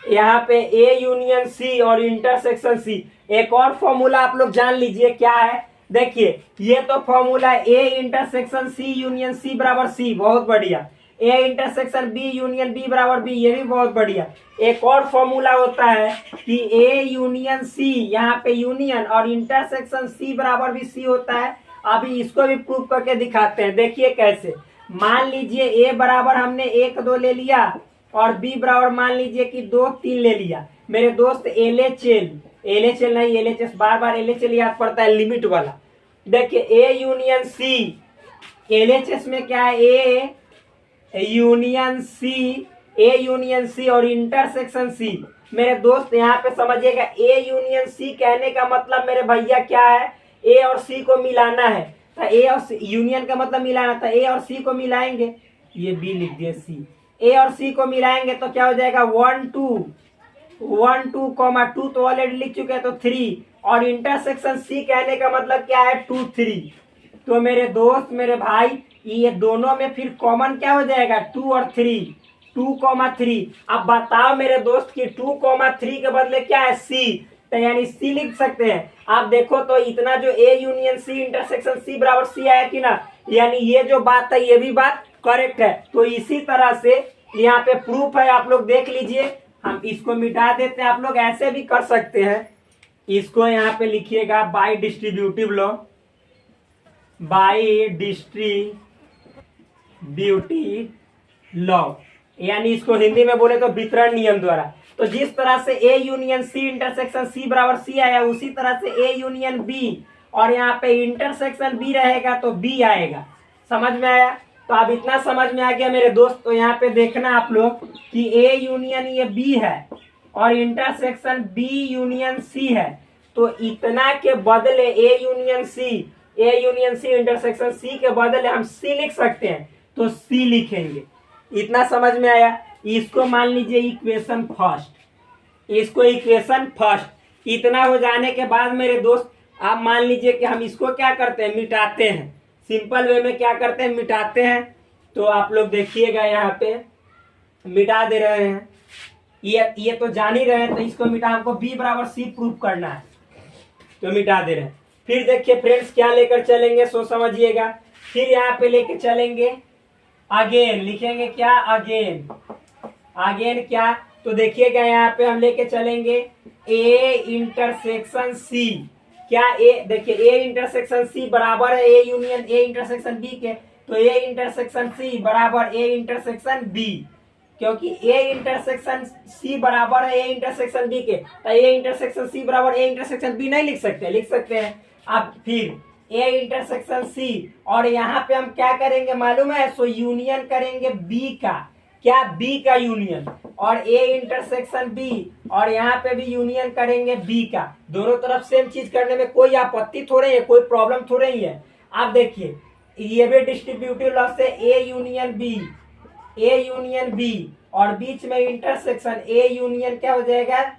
यहाँ पे ए यूनियन सी और इंटरसेक्शन सी, एक और फॉर्मूला आप लोग जान लीजिए क्या है। देखिए ये तो formula A intersection C union C बराबर सी, बहुत बढ़िया। A intersection B union B बराबर बी, ये भी बहुत बढ़िया। एक और फॉर्मूला होता है कि ए यूनियन सी, यहाँ पे यूनियन और इंटरसेक्शन सी बराबर भी सी होता है। अभी इसको भी प्रूफ करके दिखाते हैं, देखिए कैसे। मान लीजिए ए बराबर हमने 1 2 ले लिया और बी बराबर मान लीजिए कि 2 3 ले लिया। मेरे दोस्त एलएचएल नहीं, एलएचएस, बार बार एलएचएल याद पड़ता है, लिमिट वाला। देखिए ए यूनियन सी, एलएचएस में क्या है ए यूनियन सी और इंटरसेक्शन सी। मेरे दोस्त यहाँ पे समझिएगा, ए यूनियन सी कहने का मतलब मेरे भैया क्या है, ए और सी को मिलाना है। तो ए और सी, यूनियन का मतलब मिलाना था, ए और सी को मिलाएंगे, ये बी लिख दिए सी, ए और सी को मिलाएंगे तो क्या हो जाएगा 1 2 2 तो ऑलरेडी लिख चुके हैं तो 3, और इंटरसेक्शन सी कहने का मतलब क्या है 2 3। तो मेरे दोस्त मेरे भाई ये दोनों में फिर कॉमन क्या हो जाएगा 2 और 3, 2,3। अब बताओ मेरे दोस्त कि 2,3 के बदले क्या है सी, तो यानी सी लिख सकते हैं। आप देखो तो इतना जो ए यूनियन सी इंटरसेक्शन सी बराबर सी आया कि ना, यानी ये जो बात है ये भी बात करेक्ट है। तो इसी तरह से यहाँ पे प्रूफ है, आप लोग देख लीजिए। हम इसको मिटा देते हैं। आप लोग ऐसे भी कर सकते हैं, इसको यहाँ पे लिखिएगा bye distributive law, bye distributive law, यानी इसको हिंदी में बोले तो वितरण नियम द्वारा। तो जिस तरह से ए यूनियन सी इंटरसेक्शन सी बराबर सी आया, उसी तरह से ए यूनियन बी, और यहाँ पे इंटरसेक्शन बी रहेगा तो बी आएगा। समझ में आया? तो अब इतना समझ में आ गया मेरे दोस्त। तो यहाँ पे देखना आप लोग कि ए यूनियन ये बी है और इंटरसेक्शन बी यूनियन सी है, तो इतना के बदले ए यूनियन सी इंटरसेक्शन सी के बदले हम सी लिख सकते हैं, तो सी लिखेंगे। इतना समझ में आया? इसको मान लीजिए इक्वेशन फर्स्ट, इसको इक्वेशन फर्स्ट। इतना हो जाने के बाद मेरे दोस्त आप मान लीजिए कि हम इसको क्या करते हैं, मिटाते हैं। सिंपल वे में क्या करते हैं, मिटाते हैं। तो आप लोग देखिएगा यहाँ पे मिटा दे रहे हैं, ये तो जान ही रहे हैं, तो इसको मिटा, हमको बी बराबर सी प्रूव करना है, तो मिटा दे रहे हैं। फिर देखिए फ्रेंड्स क्या लेकर चलेंगे, सो समझिएगा। फिर यहाँ पे लेके चलेंगे अगेन, लिखेंगे क्या, अगेन। अगेन क्या, तो देखिएगा यहाँ पे हम लेके चलेंगे ए इंटरसेक्शन सी। क्या ए, देखिए ए इंटरसेक्शन सी बराबर है A union A intersection B के, तो ए इंटरसेक्शन सी बराबर ए इंटरसेक्शन बी, क्योंकि ए इंटरसेक्शन सी बराबर है ए इंटरसेक्शन बी के, तो ए इंटरसेक्शन सी बराबर ए इंटरसेक्शन बी नहीं लिख सकते, लिख सकते हैं। अब फिर ए इंटरसेक्शन सी, और यहाँ पे हम क्या करेंगे मालूम है, सो यूनियन करेंगे बी का, क्या, बी का यूनियन, और ए इंटरसेक्शन बी, और यहाँ पे भी यूनियन करेंगे बी का। दोनों तरफ सेम चीज करने में कोई आपत्ति थोड़ी है, कोई प्रॉब्लम थोड़ी ही है। आप देखिए ये भी डिस्ट्रीब्यूटिव लॉ से ए यूनियन बी और बीच में इंटरसेक्शन ए यूनियन क्या हो जाएगा,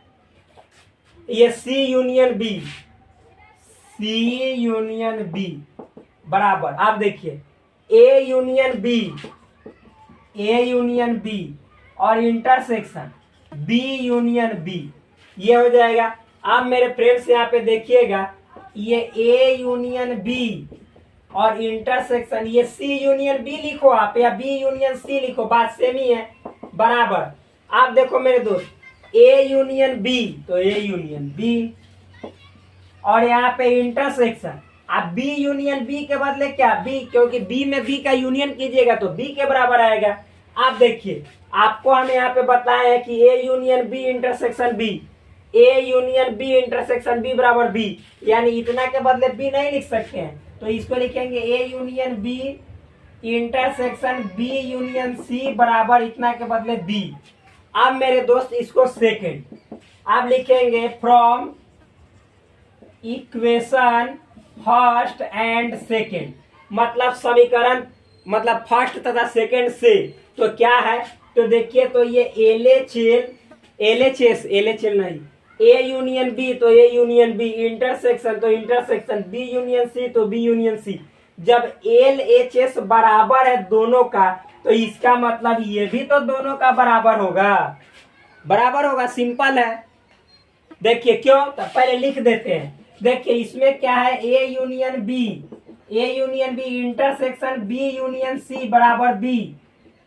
ये सी यूनियन बी बराबर, आप देखिए ए यूनियन बी और इंटरसेक्शन बी यूनियन बी, ये हो जाएगा। अब मेरे फ्रेंड्स यहाँ पे देखिएगा, ये ए यूनियन बी और इंटरसेक्शन ये सी यूनियन बी लिखो आप, या बी यूनियन सी लिखो, बात सेम ही है, बराबर। आप देखो मेरे दोस्त ए यूनियन बी, तो ए यूनियन बी, और यहाँ पे इंटरसेक्शन, आप बी यूनियन बी के बदले क्या, बी, क्योंकि बी में बी का यूनियन कीजिएगा तो बी के बराबर आएगा। आप देखिए आपको हम यहाँ पे बताए हैं कि A union B intersection B, A union B intersection B बराबर बी, यानी इतना के बदले बी नहीं लिख सकते हैं, तो इसको लिखेंगे A union B intersection B union C बराबर इतना के बदले बी। अब मेरे दोस्त इसको सेकेंड आप लिखेंगे from equation first and second, मतलब समीकरण, मतलब फर्स्ट तथा सेकेंड से। तो क्या है, तो देखिए, तो ये एलएचएस नहीं, ए यूनियन बी तो ए यूनियन बी, इंटरसेक्शन तो इंटरसेक्शन बी यूनियन सी तो बी यूनियन सी। जब एल एच एस बराबर है दोनों का, तो इसका मतलब ये भी तो दोनों का बराबर होगा, सिंपल है। देखिए क्यों, तो पहले लिख देते हैं। देखिए इसमें क्या है, A union B intersection B union C बराबर बी,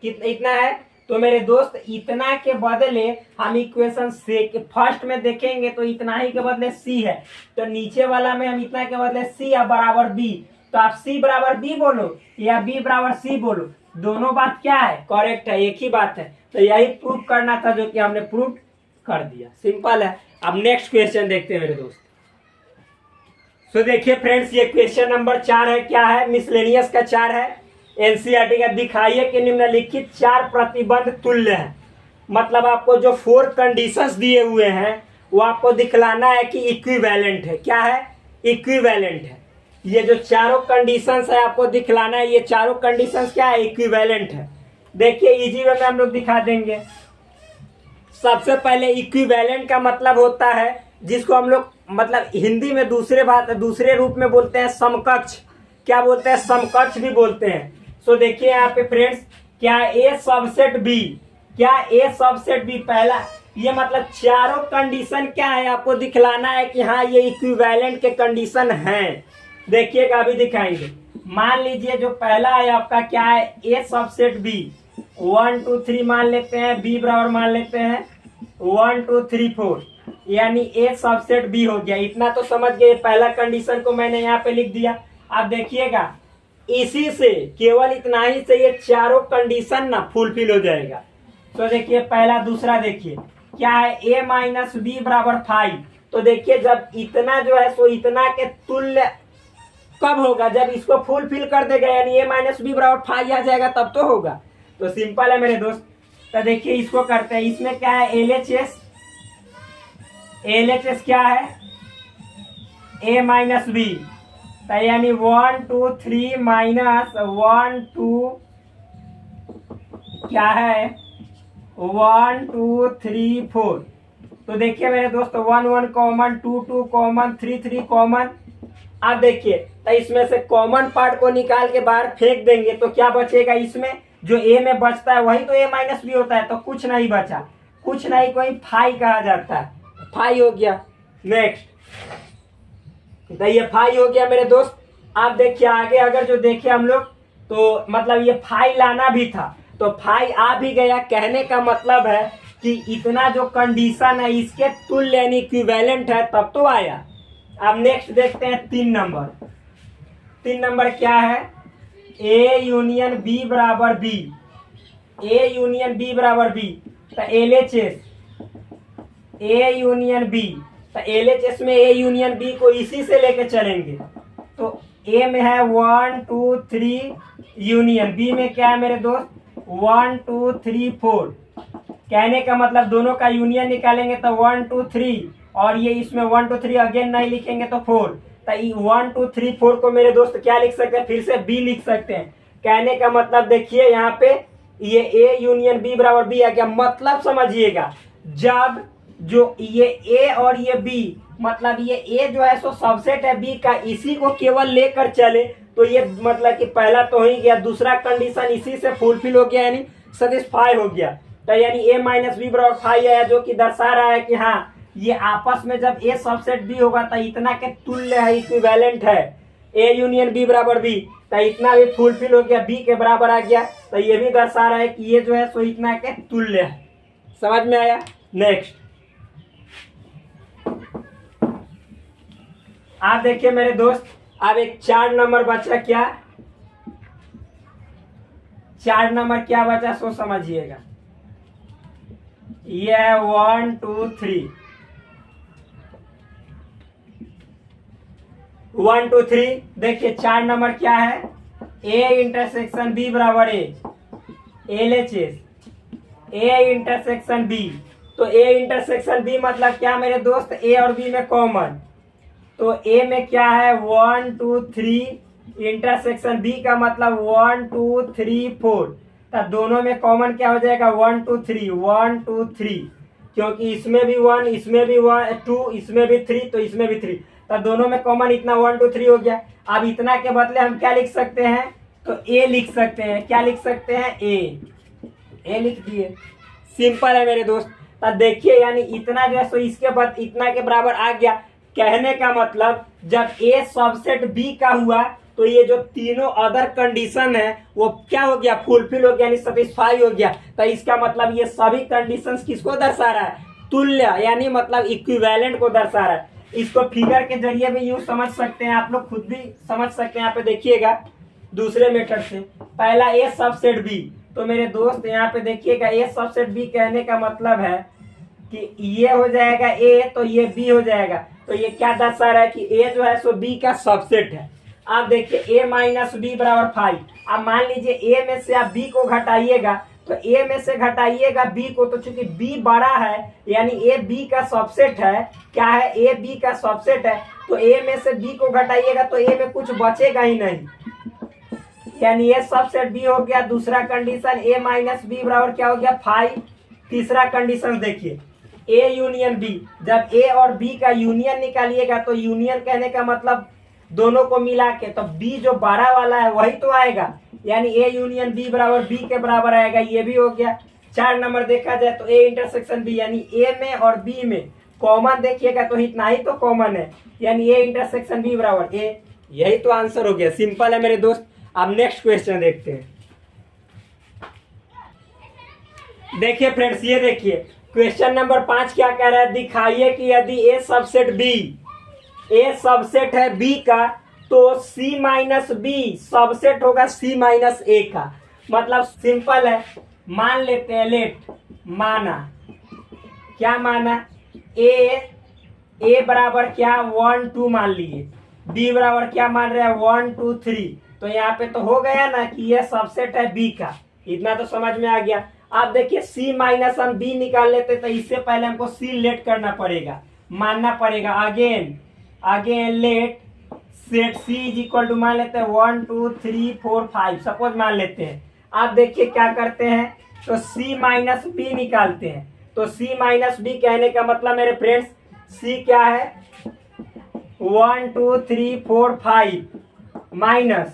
इतना है। तो मेरे दोस्त इतना के बदले हम इक्वेशन से फर्स्ट में देखेंगे तो इतना ही के बदले सी है, तो नीचे वाला में हम इतना के बदले सी या बराबर बी, तो आप सी बराबर बी बोलो या बी बराबर सी बोलो, दोनों बात क्या है, करेक्ट है, एक ही बात है। तो यही प्रूव करना था, जो कि हमने प्रूव कर दिया, सिंपल है। अब नेक्स्ट क्वेश्चन देखते हैं मेरे दोस्त। तो देखिए फ्रेंड्स, ये क्वेश्चन नंबर 4 है, क्या है, मिसलेनियस का 4 है, एनसीईआरटी का। दिखाइए कि निम्नलिखित 4 प्रतिबंध तुल्य है, मतलब आपको जो 4 कंडीशंस दिए हुए हैं वो आपको दिखलाना है कि इक्विवेलेंट है। क्या है, इक्विवेलेंट है। ये जो चारों कंडीशंस है आपको दिखलाना है, ये चारों कंडीशंस क्या है, इक्विवेलेंट है। देखिए इजी वे में हम लोग दिखा देंगे। सबसे पहले इक्विवेलेंट का मतलब होता है, जिसको हम लोग मतलब हिंदी में दूसरे रूप में बोलते हैं समकक्ष। क्या बोलते हैं, समकक्ष भी बोलते हैं। सो देखिए यहाँ पे फ्रेंड्स, क्या ए सबसेट बी, पहला, ये मतलब चारों कंडीशन क्या है आपको दिखलाना है कि हाँ ये इक्विवेलेंट के कंडीशन हैं। देखिएगा अभी दिखाएंगे। मान लीजिए जो पहला है आपका क्या है, ए सबसेट बी, 1 2 3 मान लेते हैं, बी बराबर मान लेते हैं 1 2 3 4, यानी ए सबसेट बी हो गया। इतना तो समझ गए। पहला कंडीशन को मैंने यहाँ पे लिख दिया। अब देखिएगा, इसी से केवल इतना ही से ये चारों कंडीशन ना फुलफिल हो जाएगा। तो देखिए पहला, दूसरा देखिए क्या है, ए माइनस बी बराबर 5। तो देखिए जब इतना जो है सो इतना के तुल्य कब होगा, जब इसको फुलफिल कर देगा, यानी ए माइनस बी बराबर 5 आ जाएगा तब तो होगा। तो सिंपल है मेरे दोस्त। तो देखिए इसको करते हैं। इसमें क्या है, एलएचएस। एलएचएस क्या है, ए माइनस बी। तो यानी 1 2 3 माइनस 1 2 क्या है, 1 2 3 4। तो देखिए मेरे दोस्त 1 1 कॉमन, 2 2 कॉमन, 3 3 कॉमन। अब देखिए तो इसमें से कॉमन पार्ट को निकाल के बाहर फेंक देंगे तो क्या बचेगा, इसमें जो ए में बचता है वही तो ए माइनस बी होता है। तो कुछ नहीं बचा, कुछ नहीं, कोई फाई कहा जाता है। फाई हो गया। नेक्स्ट, तो ये फाई हो गया मेरे दोस्त। आप देखिए आगे अगर जो देखे हम लोग, तो मतलब ये फाई लाना भी था तो फाई आ भी गया। कहने का मतलब है कि इतना जो कंडीशन है इसके तुल्य यानी इक्विवेलेंट है तब तो आया। अब नेक्स्ट देखते हैं 3 नंबर। 3 नंबर क्या है, ए यूनियन बी बराबर बी। ए यूनियन बी बराबर बी। तो एलएचएस ए यूनियन बी। तो एलएचएस में ए यूनियन बी को इसी से लेके चलेंगे। तो ए में है 1 2 3 यूनियन, बी में क्या है मेरे दोस्त 1 2 3 4। कहने का मतलब दोनों का यूनियन निकालेंगे तो 1 2 3, और ये इसमें 1 2 3 अगेन नहीं लिखेंगे तो 4। तो 1 2 3 4 को मेरे दोस्त क्या लिख सकते हैं, फिर से बी लिख सकते हैं। कहने का मतलब देखिए यहाँ पे ये ए यूनियन बी बराबर बी आ गया। मतलब समझिएगा, जब जो ये ए और ये बी, मतलब ये ए जो है सो सबसेट है बी का, इसी को केवल लेकर चले तो ये मतलब कि पहला तो ही गया, दूसरा कंडीशन इसी से फुलफिल हो गया यानी सेटिस्फाई हो गया। तो यानी ए माइनस बी बराबर 5 आया, जो कि दर्शा रहा है कि हाँ ये आपस में जब ए सबसेट बी होगा तो इतना के तुल्य है, इक्विवेलेंट है। ए यूनियन बी बराबर बी, तो इतना भी फुलफिल हो गया, बी के बराबर आ गया। तो ये भी दर्शा रहा है कि ये जो है सो इतना के तुल्य है। समझ में आया। नेक्स्ट आप देखिए मेरे दोस्त, अब एक 4 नंबर बचा। क्या 4 नंबर क्या बचा सो समझिएगा। ये 1 2 3 1 2 3। देखिए 4 नंबर क्या है, ए इंटरसेक्शन बी बराबर A. LHS A intersection B. तो ए इंटरसेक्शन बी मतलब क्या मेरे दोस्त, ए और बी में कॉमन। तो ए में क्या है 1 2 3, इंटरसेक्शन बी का मतलब 1 2 3 4। तो दोनों में कॉमन क्या हो जाएगा 1 2 3 1 2 3, क्योंकि इसमें भी 1, इसमें भी 2, इसमें भी 3, तो इसमें भी 3। तो दोनों में कॉमन इतना 1 2 3 हो गया। अब इतना के बदले हम क्या लिख सकते हैं, तो ए लिख सकते हैं। क्या लिख सकते हैं, ए लिख दिए। सिंपल है मेरे दोस्त। तो देखिए यानी इतना जो है सो इसके बाद इतना के बराबर आ गया। कहने का मतलब जब ए सबसेट बी का हुआ तो ये जो तीनों अदर कंडीशन है वो क्या हो गया, फुलफिल हो गया, यानी सेटिस्फाई हो गया। तो इसका मतलब ये सभी कंडीशंस किसको दर्शा रहा है, तुल्य, यानी मतलब इक्विवेलेंट को दर्शा रहा है। इसको फिगर के जरिए भी यूं समझ सकते हैं, आप लोग खुद भी समझ सकते हैं। यहाँ पे देखिएगा दूसरे मेथड से, पहला ए सबसेट बी। तो मेरे दोस्त यहाँ पे देखिएगा ए सबसेट बी कहने का मतलब है कि ये हो जाएगा ए तो ये बी हो जाएगा। तो ये क्या दर्शा रहा है कि ए जो है सो बी का सबसेट है। आप देखिए ए माइनस बी बराबर 5। अब मान लीजिए ए में से आप बी को घटाइएगा, तो ए में से घटाइएगा बी को, तो चूंकि बी बड़ा है यानी ए बी का सबसेट है। क्या है, ए बी का सबसेट है। तो ए में से बी को घटाइएगा तो ए में कुछ बचेगा ही नहीं, यानी ये सबसेट बी हो गया। दूसरा कंडीशन ए माइनस बी बराबर क्या हो गया 5। तीसरा कंडीशन देखिए ए यूनियन बी। जब ए और बी का यूनियन निकालिएगा तो यूनियन कहने का मतलब दोनों को मिला के, तो बी जो बड़ा वाला है वही तो आएगा, यानी ए यूनियन बी बराबर बी के बराबर आएगा। ये भी हो गया। 4 नंबर देखा जाए तो ए इंटरसेक्शन बी, यानी ए में और बी में कॉमन देखिएगा तो इतना ही तो कॉमन है, यानी ए इंटरसेक्शन बी बराबर ए। यही तो आंसर हो गया। सिंपल है मेरे दोस्त। अब नेक्स्ट क्वेश्चन देखते हैं। देखिए फ्रेंड्स, ये देखिए क्वेश्चन नंबर 5 क्या कह रहा है, दिखाइए कि यदि ए सबसेट बी, ए सबसेट है बी का, तो सी माइनस बी सबसेट होगा सी माइनस ए का। मतलब सिंपल है, मान लेते हैं, लेट माना, क्या माना, ए बराबर क्या 1 2 मान लिए, बी बराबर क्या मान रहे हैं 1 2 3। तो यहाँ पे तो हो गया ना कि ये सबसेट है बी का, इतना तो समझ में आ गया। आप देखिए सी माइनस हम बी निकाल लेते तो इससे पहले हमको सी लेट करना पड़ेगा, मानना पड़ेगा। Again let set C is equal to मान लेते हैं 1 2 3 4 5 सपोज मान लेते हैं। आप देखिए क्या करते हैं, तो सी माइनस बी निकालते हैं। तो सी माइनस बी कहने का मतलब मेरे फ्रेंड्स, सी क्या है 1 2 3 4 5 माइनस,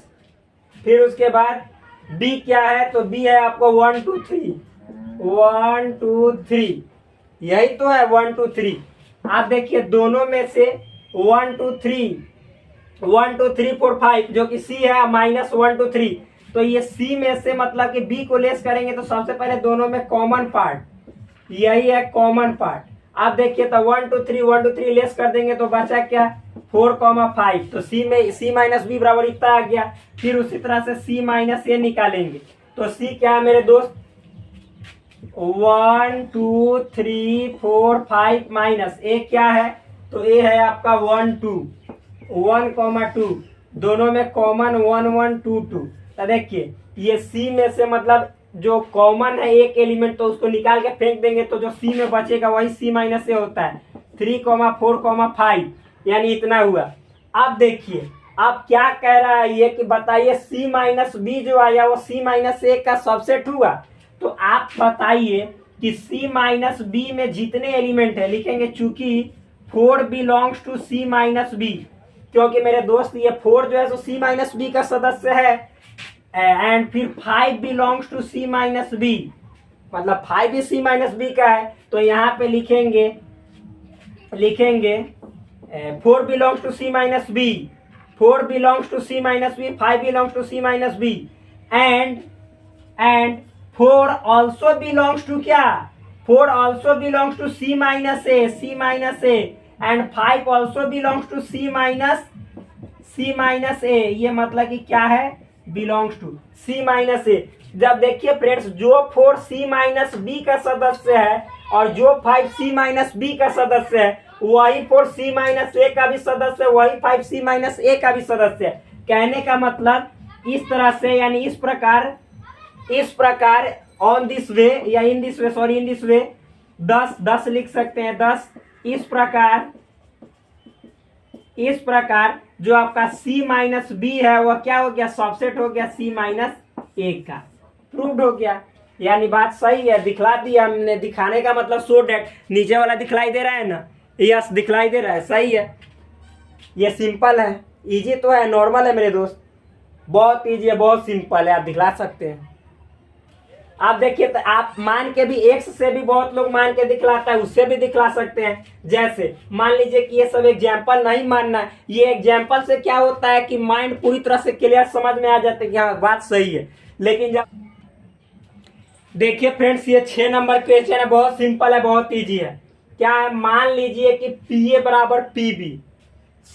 फिर उसके बाद बी क्या है, तो बी है आपको 1 2 3, यही तो है 1 2 3। आप देखिए दोनों में से 1 2 3 4 5 जो कि सी है माइनस 1 2 3, तो ये सी में से मतलब कि बी को लेस करेंगे तो सबसे पहले दोनों में कॉमन पार्ट, यही है कॉमन पार्ट। आप देखिए तो 1 2 3 लेस कर देंगे तो बचा क्या 4 5, तो सी में सी माइनस बी बराबर इतना आ गया। फिर उसी तरह से सी माइनस ए निकालेंगे, तो सी क्या है मेरे दोस्त 1 2 3 4 5 माइनस ए क्या है, तो ए है आपका 1 2 दोनों में कॉमन 1 1 2 2। तो देखिए ये सी में से मतलब जो कॉमन है एक एलिमेंट, तो उसको निकाल के फेंक देंगे तो जो सी में बचेगा वही सी माइनस ए होता है। 3 4 5 यानी इतना हुआ। अब देखिए अब क्या कह रहा है ये कि बताइए सी माइनस बी जो आया वो सी माइनस ए का सबसेट हुआ। तो आप बताइए कि सी माइनस बी में जितने एलिमेंट है, लिखेंगे चूंकि 4 belongs to C minus B, क्योंकि मेरे दोस्त ये 4 जो है तो सी माइनस बी का सदस्य है, एंड फिर 5 belongs to C minus B, मतलब 5 भी सी माइनस बी का है। तो यहाँ पे लिखेंगे 4 belongs to C minus B, 4 belongs to C minus B, 5 belongs to C minus B, and 4 also belongs to क्या, 4 also belongs to C minus A, and 5 also belongs to C minus A. ये मतलब कि क्या है, belongs to C minus A. जब देखिए friends जो 4 सी minus B का सदस्य है और जो 5 सी माइनस बी का सदस्य है, वही 4 सी माइनस ए का भी सदस्य है, वही 5 सी माइनस ए का भी सदस्य है। कहने का मतलब इस तरह से, यानी इस प्रकार ऑन दिस वे या इन दिस वे 10 लिख सकते हैं 10। इस प्रकार जो आपका C माइनस बी है वह क्या हो गया, सबसेट हो गया C माइनस ए का। प्रूव्ड हो गया, यानी बात सही है, दिखला दिया हमने। दिखाने का मतलब सो डैट, नीचे वाला दिखलाई दे रहा है ना, यस दिखलाई दे रहा है, सही है। ये सिंपल है, इजी तो है, नॉर्मल है मेरे दोस्त, बहुत इजी है, बहुत सिंपल है, आप दिखला सकते हैं। आप देखिए तो आप मान के भी, एक्स से भी बहुत लोग मान के दिखलाता है, उससे भी दिखला सकते हैं। जैसे मान लीजिए कि ये सब एग्जाम्पल नहीं मानना है, ये एग्जाम्पल से क्या होता है कि माइंड पूरी तरह से क्लियर समझ में आ जाता है कि हाँ बात सही है। लेकिन जब देखिए फ्रेंड्स ये 6 नंबर क्वेश्चन है, बहुत सिंपल है, बहुत ईजी है। क्या है, मान लीजिए कि पी ए बराबर पी बी,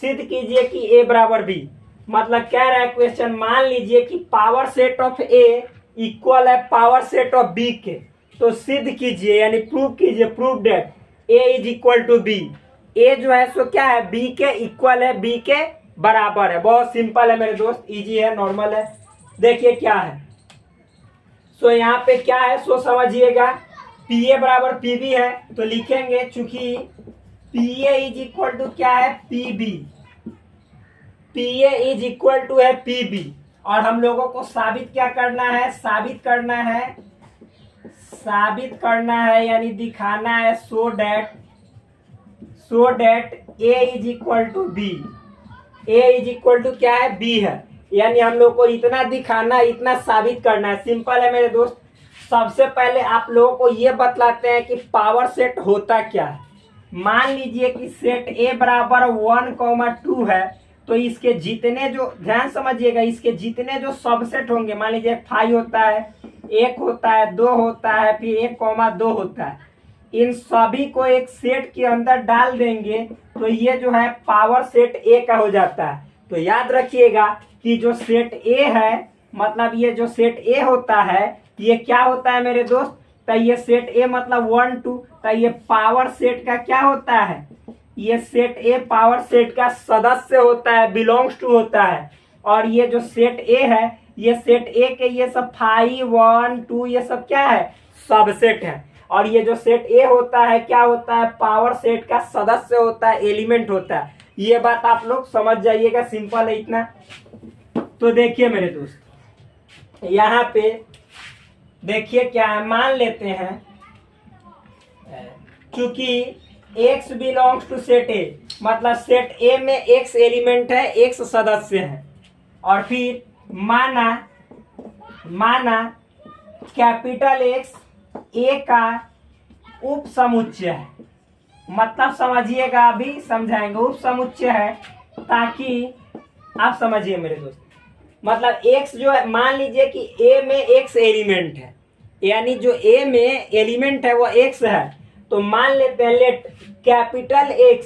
सिद्ध कीजिए कि ए बराबर बी। मतलब कह रहा है क्वेश्चन, मान लीजिए कि power set of A equal है पावर सेट ऑफ बी के, तो सिद्ध कीजिए यानी प्रूव कीजिए, prove that A is equal to B. A जो है सो क्या है, बी के इक्वल है, बी के बराबर है। बहुत सिंपल है मेरे दोस्त, इजी है, नॉर्मल है। देखिए क्या है, सो यहाँ पे क्या है सो समझिएगा, पी ए बराबर पी बी है, तो लिखेंगे चूंकि P A is equal to क्या है, P B, P A is equal to है पी बी। और हम लोगों को साबित क्या करना है, साबित करना है यानी दिखाना है, so that A is equal to B, A is equal to क्या है, बी है। यानी हम लोग को इतना दिखाना, इतना साबित करना है। सिंपल है मेरे दोस्त। सबसे पहले आप लोगों को ये बतलाते हैं कि पावर सेट होता क्या है। मान लीजिए कि सेट ए बराबर 1, 2 है, तो इसके जितने जो, ध्यान समझिएगा, इसके जितने जो सबसेट होंगे, मान लीजिए 5 होता है, 1 होता है, 2 होता है, फिर 1, 2 होता है। इन सभी को एक सेट के अंदर डाल देंगे तो ये जो है पावर सेट ए का हो जाता है। तो याद रखिएगा कि जो सेट ए है, मतलब ये जो सेट ए होता है ये क्या होता है मेरे दोस्त, तो ये सेट ए मतलब 1 2, तो ये पावर सेट का क्या होता है, ये सेट ए पावर सेट का सदस्य होता है, बिलोंग्स टू होता है। और ये जो सेट ए है, ये सेट ए के ये सब 5 1 2 ये सब क्या है, सबसेट है। और ये जो सेट ए होता है क्या होता है, पावर सेट का सदस्य होता है, एलिमेंट होता है। ये बात आप लोग समझ जाइएगा, सिंपल है इतना। तो देखिए मेरे दोस्त, यहाँ पे देखिए क्या है, मान लेते हैं चूंकि x belongs to set A, मतलब सेट ए में x एलिमेंट है, x सदस्य है। और फिर माना कैपिटल X ए का उप समुच्चय है, मतलब समझिएगा, अभी समझाएंगे। उप समुच्चय है ताकि आप समझिए मेरे दोस्त, मतलब x जो है, मान लीजिए कि a में x एलिमेंट है, यानी जो a में एलिमेंट है वो x है। तो मान लेते हैं लेट कैपिटल X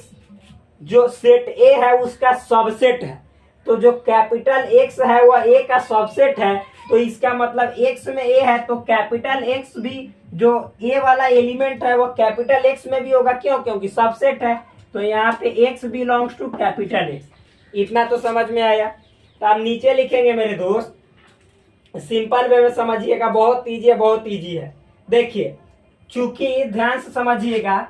जो सेट A है उसका सबसेट है। तो जो कैपिटल X है वह A का सबसेट है, तो इसका मतलब X में A है तो कैपिटल X भी जो A वाला एलिमेंट है वो कैपिटल X में भी होगा। क्यों? क्योंकि सबसेट है। तो यहाँ पे X belongs to capital X। इतना तो समझ में आया। तो आप नीचे लिखेंगे मेरे दोस्त, सिंपल वे में समझिएगा, बहुत ईजी है, बहुत ईजी है। देखिए, चूंकि ध्यान से समझिएगा,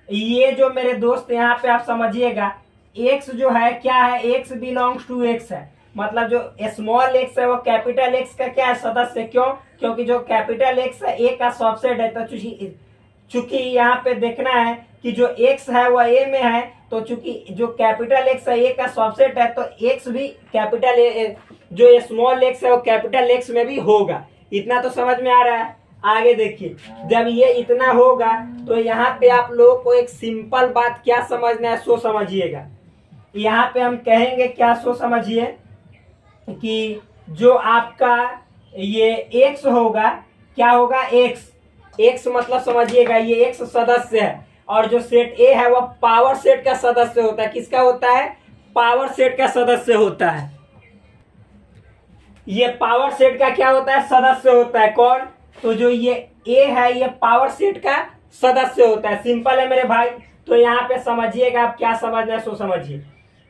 ये जो मेरे दोस्त यहाँ पे आप समझिएगा, x जो है क्या है, x बिलोंग्स टू x है, मतलब जो स्मॉल x है वो कैपिटल x का क्या है, सदस्य। क्यों? क्योंकि जो कैपिटल x है a का सबसेट है। तो चूंकि यहाँ पे देखना है कि जो x है वह a में है, तो चूंकि जो कैपिटल x है a का सबसेट है, तो x भी कैपिटल जो स्मॉल x है वो कैपिटल x में भी होगा। इतना तो समझ में आ रहा है। आगे देखिए, जब ये इतना होगा तो यहाँ पे आप लोगों को एक सिंपल बात क्या समझना है, सो समझिएगा। यहाँ पे हम कहेंगे क्या, सो समझिए कि जो आपका ये x होगा, क्या होगा, x मतलब समझिएगा ये x सदस्य है। और जो सेट A है वह पावर सेट का सदस्य होता है। किसका होता है? पावर सेट का सदस्य होता है। ये पावर सेट का क्या होता है, सदस्य होता है। कौन? तो जो ये A है ये पावर सेट का सदस्य होता है। सिंपल है मेरे भाई। तो यहाँ पे समझिएगा, आप क्या समझना है सो समझिए।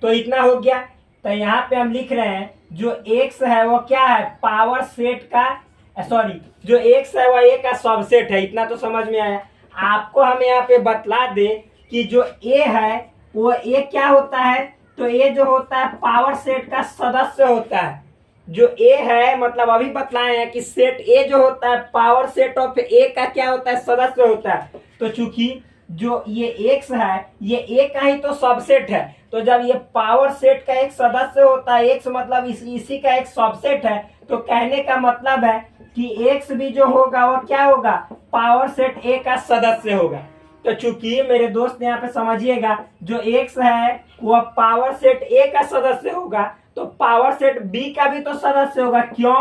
तो इतना हो गया। तो यहाँ पे हम लिख रहे हैं जो x है वो क्या है, पावर सेट का, सॉरी, जो x है वह A का सबसेट है। इतना तो समझ में आया। आपको हम यहाँ पे बतला दे कि जो A है वो A क्या होता है, तो A जो होता है पावर सेट का सदस्य होता है। जो A है, मतलब अभी बतलाए हैं कि सेट A जो होता है पावर सेट ऑफ A का क्या होता है, सदस्य होता है। तो चूंकि जो ये x है ये A का ही तो सबसेट है, तो जब ये पावर सेट का एक सदस्य होता है, x मतलब इसी का एक सबसेट है, तो कहने का मतलब है कि x भी जो होगा वो क्या होगा, पावर सेट A का सदस्य होगा। तो चूंकि मेरे दोस्त यहाँ पे समझिएगा, जो x है वह पावर सेट A का सदस्य होगा, तो पावर सेट B का भी तो सदस्य होगा। क्यों?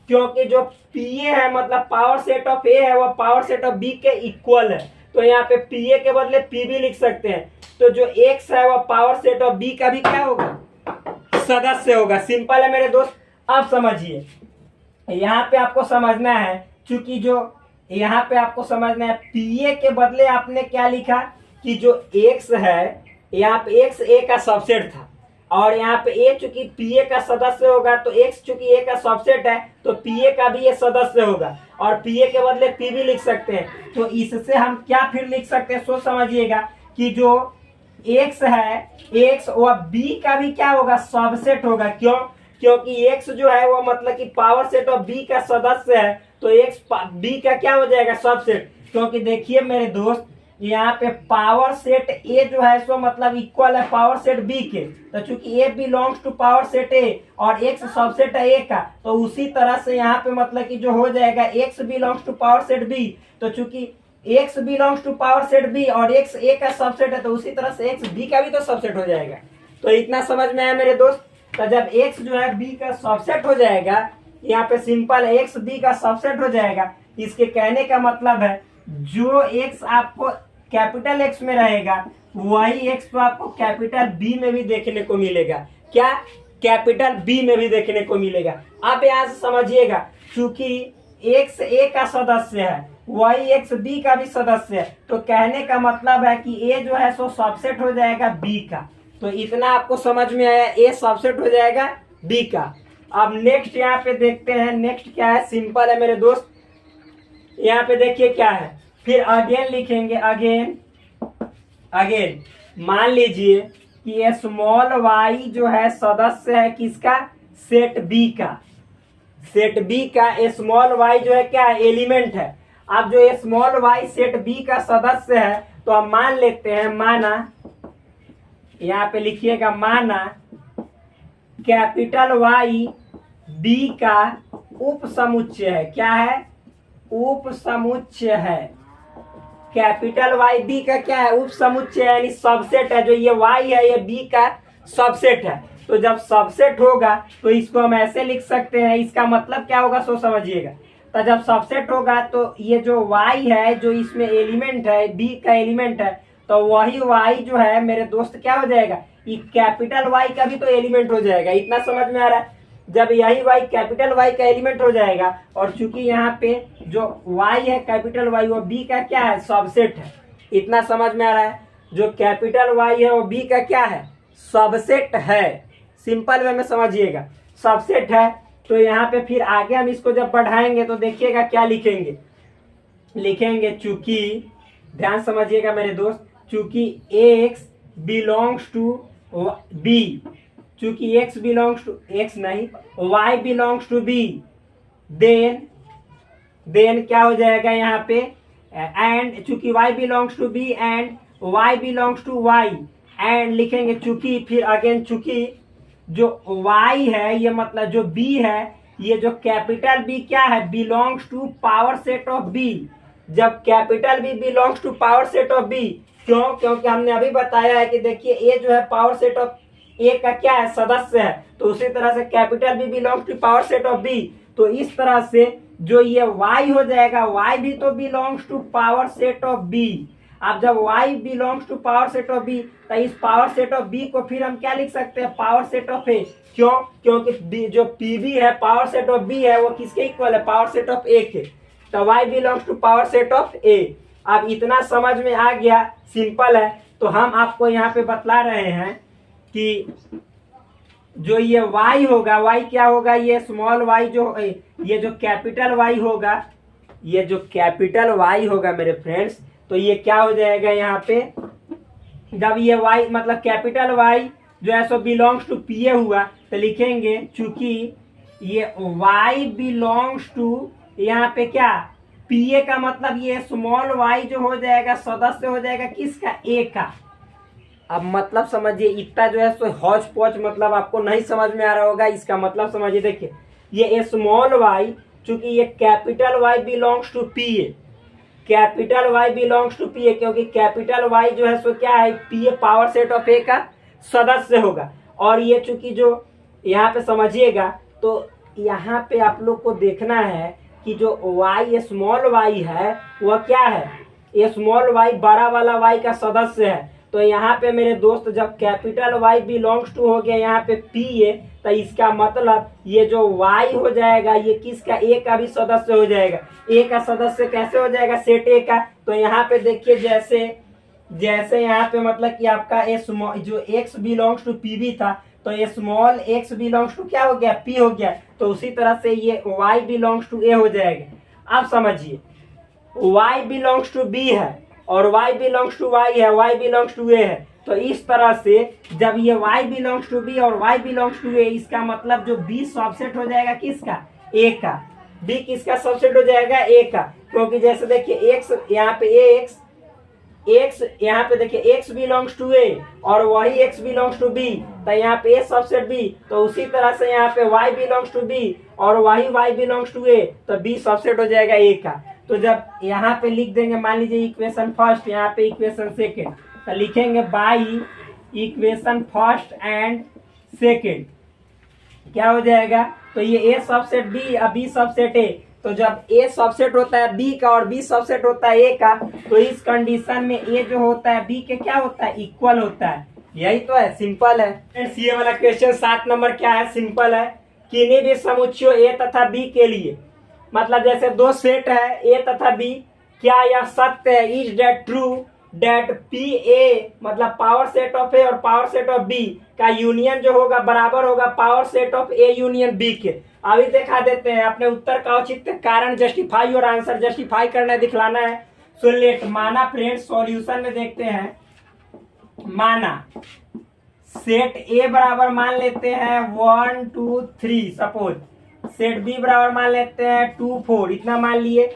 क्योंकि जो PA है, मतलब पावर सेट ऑफ A है, वह पावर सेट ऑफ B के इक्वल है। तो यहाँ पे PA के बदले PB लिख सकते हैं। तो जो x है वह पावर सेट ऑफ B का भी क्या होगा, सदस्य होगा। सिंपल है मेरे दोस्त। अब समझिए, यहाँ पे आपको समझना है, चूंकि जो यहाँ पे आपको समझना है, PA के बदले आपने क्या लिखा कि जो x है, यहाँ पे x A का सबसेट था, और यहाँ पे A चूंकि PA का सदस्य होगा, तो x चूंकि A का सबसेट है तो PA का भी ये सदस्य होगा, और PA के बदले PB लिख सकते हैं। तो इससे हम क्या फिर लिख सकते हैं, सो समझिएगा कि जो x है, x वह B का भी क्या होगा, सबसेट होगा। क्यों? क्योंकि x जो है वो मतलब कि पावर सेट ऑफ B का सदस्य है, तो x B का क्या हो जाएगा, सबसेट। क्योंकि देखिए मेरे दोस्त, यहाँ पे पावर सेट A जो है सो मतलब इक्वल है पावर सेट B के। तो चूंकि A belongs to power set A और x सबसेट है A का, तो उसी तरह से यहाँ पे मतलब कि जो हो जाएगा x belongs to power set B। तो चूंकि x belongs to power set B और x A का सबसेट है, तो उसी तरह से x B का भी तो सबसेट हो जाएगा। तो इतना समझ में आया मेरे दोस्त। तो जब x जो है B का सबसेट हो जाएगा, यहाँ पे सिंपल x B का सबसेट हो जाएगा, इसके कहने का मतलब है जो एक्स आपको कैपिटल एक्स में रहेगा वही एक्स तो आपको कैपिटल बी में भी देखने को मिलेगा। क्या? कैपिटल बी में भी देखने को मिलेगा। आप यहां से समझिएगा, चूंकि एक्स ए का सदस्य है वही एक्स बी का भी सदस्य है, तो कहने का मतलब है कि ए जो है सो सबसेट हो जाएगा बी का। तो इतना आपको समझ में आया, ए सबसेट हो जाएगा बी का। अब नेक्स्ट यहाँ पे देखते हैं, नेक्स्ट क्या है, सिंपल है मेरे दोस्त। यहाँ पे देखिए क्या है, फिर अगेन लिखेंगे, अगेन मान लीजिए कि स्मॉल वाई जो है सदस्य है किसका, सेट बी का। सेट बी का स्मॉल वाई जो है क्या है, एलिमेंट है। अब जो स्मॉल वाई सेट बी का सदस्य है तो हम मान लेते हैं, माना, यहाँ पे लिखिएगा माना कैपिटल वाई बी का उप समुच्चय है। क्या है? उप समुच्चय है। कैपिटल वाई बी का क्या है, उप समुच्चय यानी सबसेट है। जो ये वाई है ये बी का सबसेट है। तो जब सबसेट होगा तो इसको हम ऐसे लिख सकते हैं, इसका मतलब क्या होगा सो समझिएगा। तो जब सबसेट होगा तो ये जो वाई है जो इसमें एलिमेंट है, बी का एलिमेंट है, तो वही वाई जो है मेरे दोस्त क्या हो जाएगा, ये कैपिटल वाई का भी तो एलिमेंट हो जाएगा। इतना समझ में आ रहा है? जब यही वाई कैपिटल वाई का एलिमेंट हो जाएगा और चूंकि यहाँ पे जो वाई है कैपिटल वाई वो बी का क्या है, सबसेट है। इतना समझ में आ रहा है? जो कैपिटल वाई है वो बी का क्या है, सबसेट है। सिंपल वे में समझिएगा, सबसेट है। तो यहाँ पे फिर आगे हम इसको जब बढ़ाएंगे तो देखिएगा क्या लिखेंगे, लिखेंगे चूंकि, ध्यान समझिएगा मेरे दोस्त, चूंकि x बिलोंग्स टू बी, चूंकि x बिलोंग्स टू x नहीं, y belongs to b, then क्या हो जाएगा यहाँ पे, एंड चूंकि y belongs to b and y belongs to y, and लिखेंगे चूंकि, फिर अगेन चूंकि जो y है ये मतलब जो b है, ये जो कैपिटल B क्या है, belongs to power set of B। जब capital B belongs to power set of B, क्यों? क्योंकि हमने अभी बताया है कि देखिए A जो है पावर सेट ऑफ A का क्या है, सदस्य है। तो उसी तरह से capital B belongs to power set of B। तो इस तरह से जो ये y हो जाएगा, y भी तो belongs to power set of B। अब जब y belongs to power set of B, तो इस पावर सेट ऑफ B को फिर हम क्या लिख सकते हैं, पावर सेट ऑफ A। क्यों? क्योंकि जो PB है पावर सेट ऑफ B है वो किसके इक्वल है, पावर सेट ऑफ A के। तो y belongs to power set of A। अब इतना समझ में आ गया, सिंपल है। तो हम आपको यहाँ पे बतला रहे हैं कि जो ये y होगा, y क्या होगा, ये स्मॉल y जो, ये जो कैपिटल y होगा, ये जो कैपिटल y होगा मेरे फ्रेंड्स, तो ये क्या हो जाएगा यहाँ पे, जब ये y मतलब कैपिटल y जो है सो बिलोंग्स टू पी हुआ, तो लिखेंगे चूंकि ये y बिलोंग्स टू, यहाँ पे क्या, पी का मतलब ये स्मॉल y जो हो जाएगा सदस्य हो जाएगा किसका, a का। अब मतलब समझिए, इतना जो है सो हौच पौच मतलब आपको नहीं समझ में आ रहा होगा, इसका मतलब समझिए। देखिए ये स्मॉल y चूंकि ये capital y belongs to P, capital y belongs to P, क्योंकि कैपिटल y जो है सो क्या है, P power set of A का सदस्य होगा। और ये चूंकि जो यहाँ पे समझिएगा, तो यहाँ पे आप लोग को देखना है कि जो y स्मॉल y है वह क्या है, ये स्मॉल y बड़ा वाला y का सदस्य है। तो यहाँ पे मेरे दोस्त जब कैपिटल Y बिलोंग्स टू हो गया यहाँ पे पी ए, तो इसका मतलब ये जो Y हो जाएगा ये किसका, A का भी सदस्य हो जाएगा। A का सदस्य कैसे हो जाएगा, सेट A का। तो यहाँ पे देखिए जैसे यहाँ पे मतलब कि आपका जो X belongs to P B था, तो ये स्मॉल X बिलोंग्स टू क्या हो गया, P हो गया। तो उसी तरह से ये Y बिलोंग्स टू A हो जाएगा। अब समझिए Y बिलोंग्स टू B है और y बिलोंग्स टू y है, y बिलोंग्स टू a है। तो इस तरह से जब ये y बिलोंग्स टू b और y बिलोंग्स टू a, इसका मतलब जो b सबसेट हो जाएगा किसका, a का। b किसका सबसेट हो जाएगा, a का। क्योंकि जैसे देखिए x यहाँ पे x यहाँ पे देखिए x बिलोंग्स टू a और वही x बिलोंग्स टू b, तो यहाँ पे a सबसेट b। तो उसी तरह से यहाँ पे y बिलोंग्स टू b और वही y बिलोंग्स टू a, तो b सबसेट हो जाएगा a का। तो जब यहाँ पे लिख देंगे, मान लीजिए इक्वेशन फर्स्ट, यहाँ पे इक्वेशन सेकेंड, तो लिखेंगे by equation first and second क्या हो जाएगा, तो ये a subset b, b subset a, तो जब ए सबसेट होता है बी का और बी सबसेट होता है ए का, तो इस कंडीशन में ए जो होता है बी के क्या होता है, इक्वल होता है। यही तो है, सिंपल है फ्रेंड्स। ये वाला क्वेश्चन 7 नंबर क्या है, सिंपल है। किन्हीं भी समुच्चयों ए तथा बी के लिए, मतलब जैसे दो सेट है ए तथा बी, क्या यह सत्य है, is that true that P A मतलब पावर सेट ऑफ ए और पावर सेट ऑफ बी का यूनियन जो होगा बराबर होगा power set of A union B के। अभी दिखा देते हैं, अपने उत्तर का औचित्य कारण जस्टिफाई और आंसर जस्टिफाई करना दिखलाना है। सो लेट माना फ्रेंड्स, सॉल्यूशन में देखते हैं। माना सेट ए बराबर मान लेते हैं 1 2 3, सपोज सेट बी बराबर मान लेते हैं 2 4, इतना मान लिए।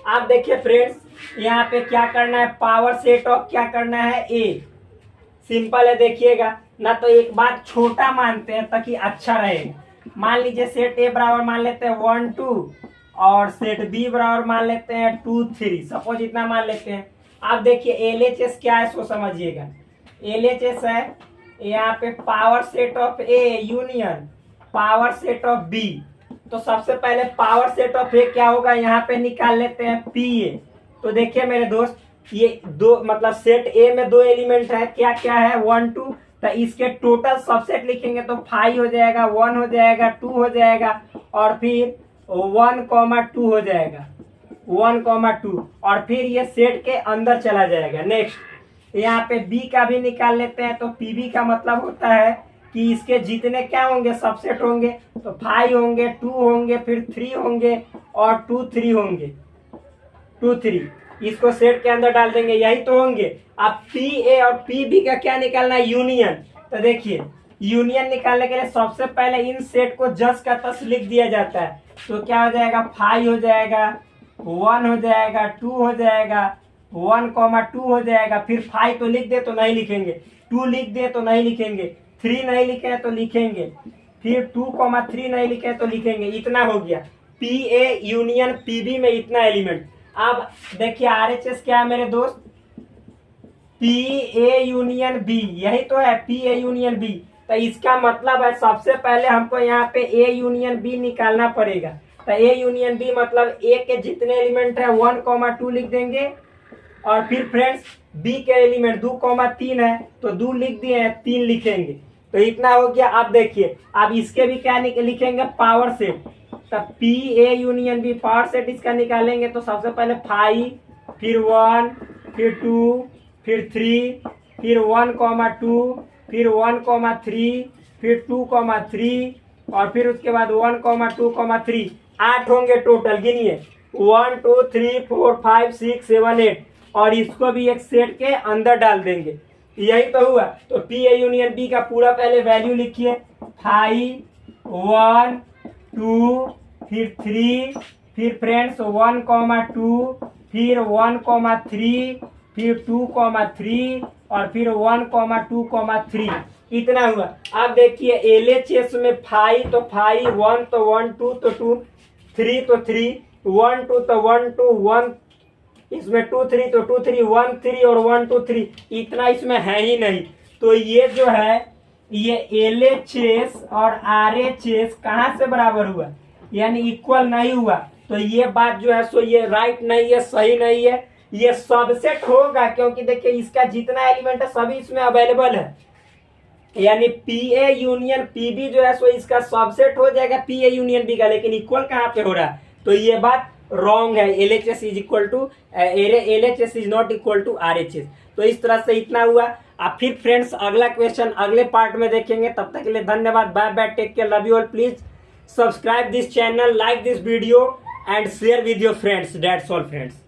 आप देखिए फ्रेंड्स, यहाँ पे क्या करना है, पावर सेट ऑफ क्या करना है ए, सिंपल है देखिएगा ना। तो एक बात छोटा मानते हैं ताकि अच्छा रहेगा। मान लीजिए सेट ए बराबर मान लेते हैं 1 2 और सेट बी बराबर मान लेते हैं 2 3, सपोज इतना मान लेते हैं। आप देखिए एलएचएस क्या है सो समझिएगा। एलएचएस है यहाँ पे power set of A union power set of B. तो सबसे पहले पावर सेट ऑफ ए क्या होगा, यहाँ पे निकाल लेते हैं पी ए। तो देखिए मेरे दोस्त, ये दो मतलब सेट ए में दो एलिमेंट है, क्या क्या है 1 2, तो इसके टोटल सबसेट लिखेंगे तो 5 हो जाएगा, 1 हो जाएगा, 2 हो जाएगा और फिर 1,2 हो जाएगा, 1,2 और फिर ये सेट के अंदर चला जाएगा। नेक्स्ट यहाँ पे बी का भी निकाल लेते हैं। तो पीबी का मतलब होता है कि इसके जितने क्या होंगे, सबसेट होंगे। तो 5 होंगे, 2 होंगे, फिर 3 होंगे और 2 3 होंगे, 2 3 इसको सेट के अंदर डाल देंगे, यही तो होंगे। अब पी ए और पी बी का क्या निकालना है, यूनियन। तो देखिए यूनियन निकालने के लिए सबसे पहले इन सेट को जस का तस लिख दिया जाता है। तो क्या हो जाएगा, 5 हो जाएगा, 1 हो जाएगा, 2 हो जाएगा, 1,2 हो जाएगा, फिर 5 तो लिख दे तो नहीं लिखेंगे, 2 लिख दे तो नहीं लिखेंगे, 3 नहीं लिखे तो लिखेंगे, फिर 2,3 नहीं लिखे तो लिखेंगे। इतना हो गया P A union P B में इतना एलिमेंट। अब देखिए आरएचएस क्या है मेरे दोस्त, पी ए यूनियन बी, यही तो है पी ए यूनियन बी। तो इसका मतलब है सबसे पहले हमको यहाँ पे ए यूनियन बी निकालना पड़ेगा। तो ए यूनियन बी मतलब ए के जितने एलिमेंट है 1,2 लिख देंगे और फिर फ्रेंड्स बी के एलिमेंट 2,3 है तो 2 लिख दिए हैं, 3 लिखेंगे। तो इतना हो गया। अब देखिए अब इसके भी क्या लिखेंगे, पावर सेट। तब P A union B power set इसका निकालेंगे तो सबसे पहले 5 फिर 1 फिर 2 फिर 3 फिर 1,2 फिर 1,3 फिर 2,3 और फिर उसके बाद 1,2,3 8 होंगे टोटल, गिनिए 1 2 3 4 5 6 7 8 और इसको भी एक सेट के अंदर डाल देंगे। यही तो हुआ। तो पी ए यूनियन बी का पूरा पहले वैल्यू लिखिए, 5 1 2 फिर 3 फिर फ्रेंड्स 1,2 फिर 1,3 फिर 2,3 और फिर 1,2,3 इतना हुआ। अब देखिए एलएचएस में 5 तो 5, 1 तो 1, 2 तो 2, 3 तो 3, 1 2 तो 1 2, 1 इसमें 2 3 तो 2 3, 1 3 और 1 2 3 इतना इसमें है ही नहीं। तो ये जो है ये एलएचएस और आरएचएस कहाँ से बराबर हुआ, यानी इक्वल नहीं हुआ। तो ये बात जो है सो ये राइट नहीं है, सही नहीं है। ये सबसेट होगा क्योंकि देखिए इसका जितना एलिमेंट है सभी इसमें अवेलेबल है, यानी P A union P B जो है सो इसका सबसेट हो जाएगा पी ए यूनियन बी का, लेकिन इक्वल कहाँ पे हो रहा है। तो ये बात रॉन्ग है। LHS is equal to LHS is not equal to RHS. तो इस तरह से इतना हुआ। अब फिर फ्रेंड्स अगला क्वेश्चन अगले पार्ट में देखेंगे। तब तक के लिए धन्यवाद, bye bye, take care, love you all. Please subscribe this channel, like this video and share with your friends. That's all friends.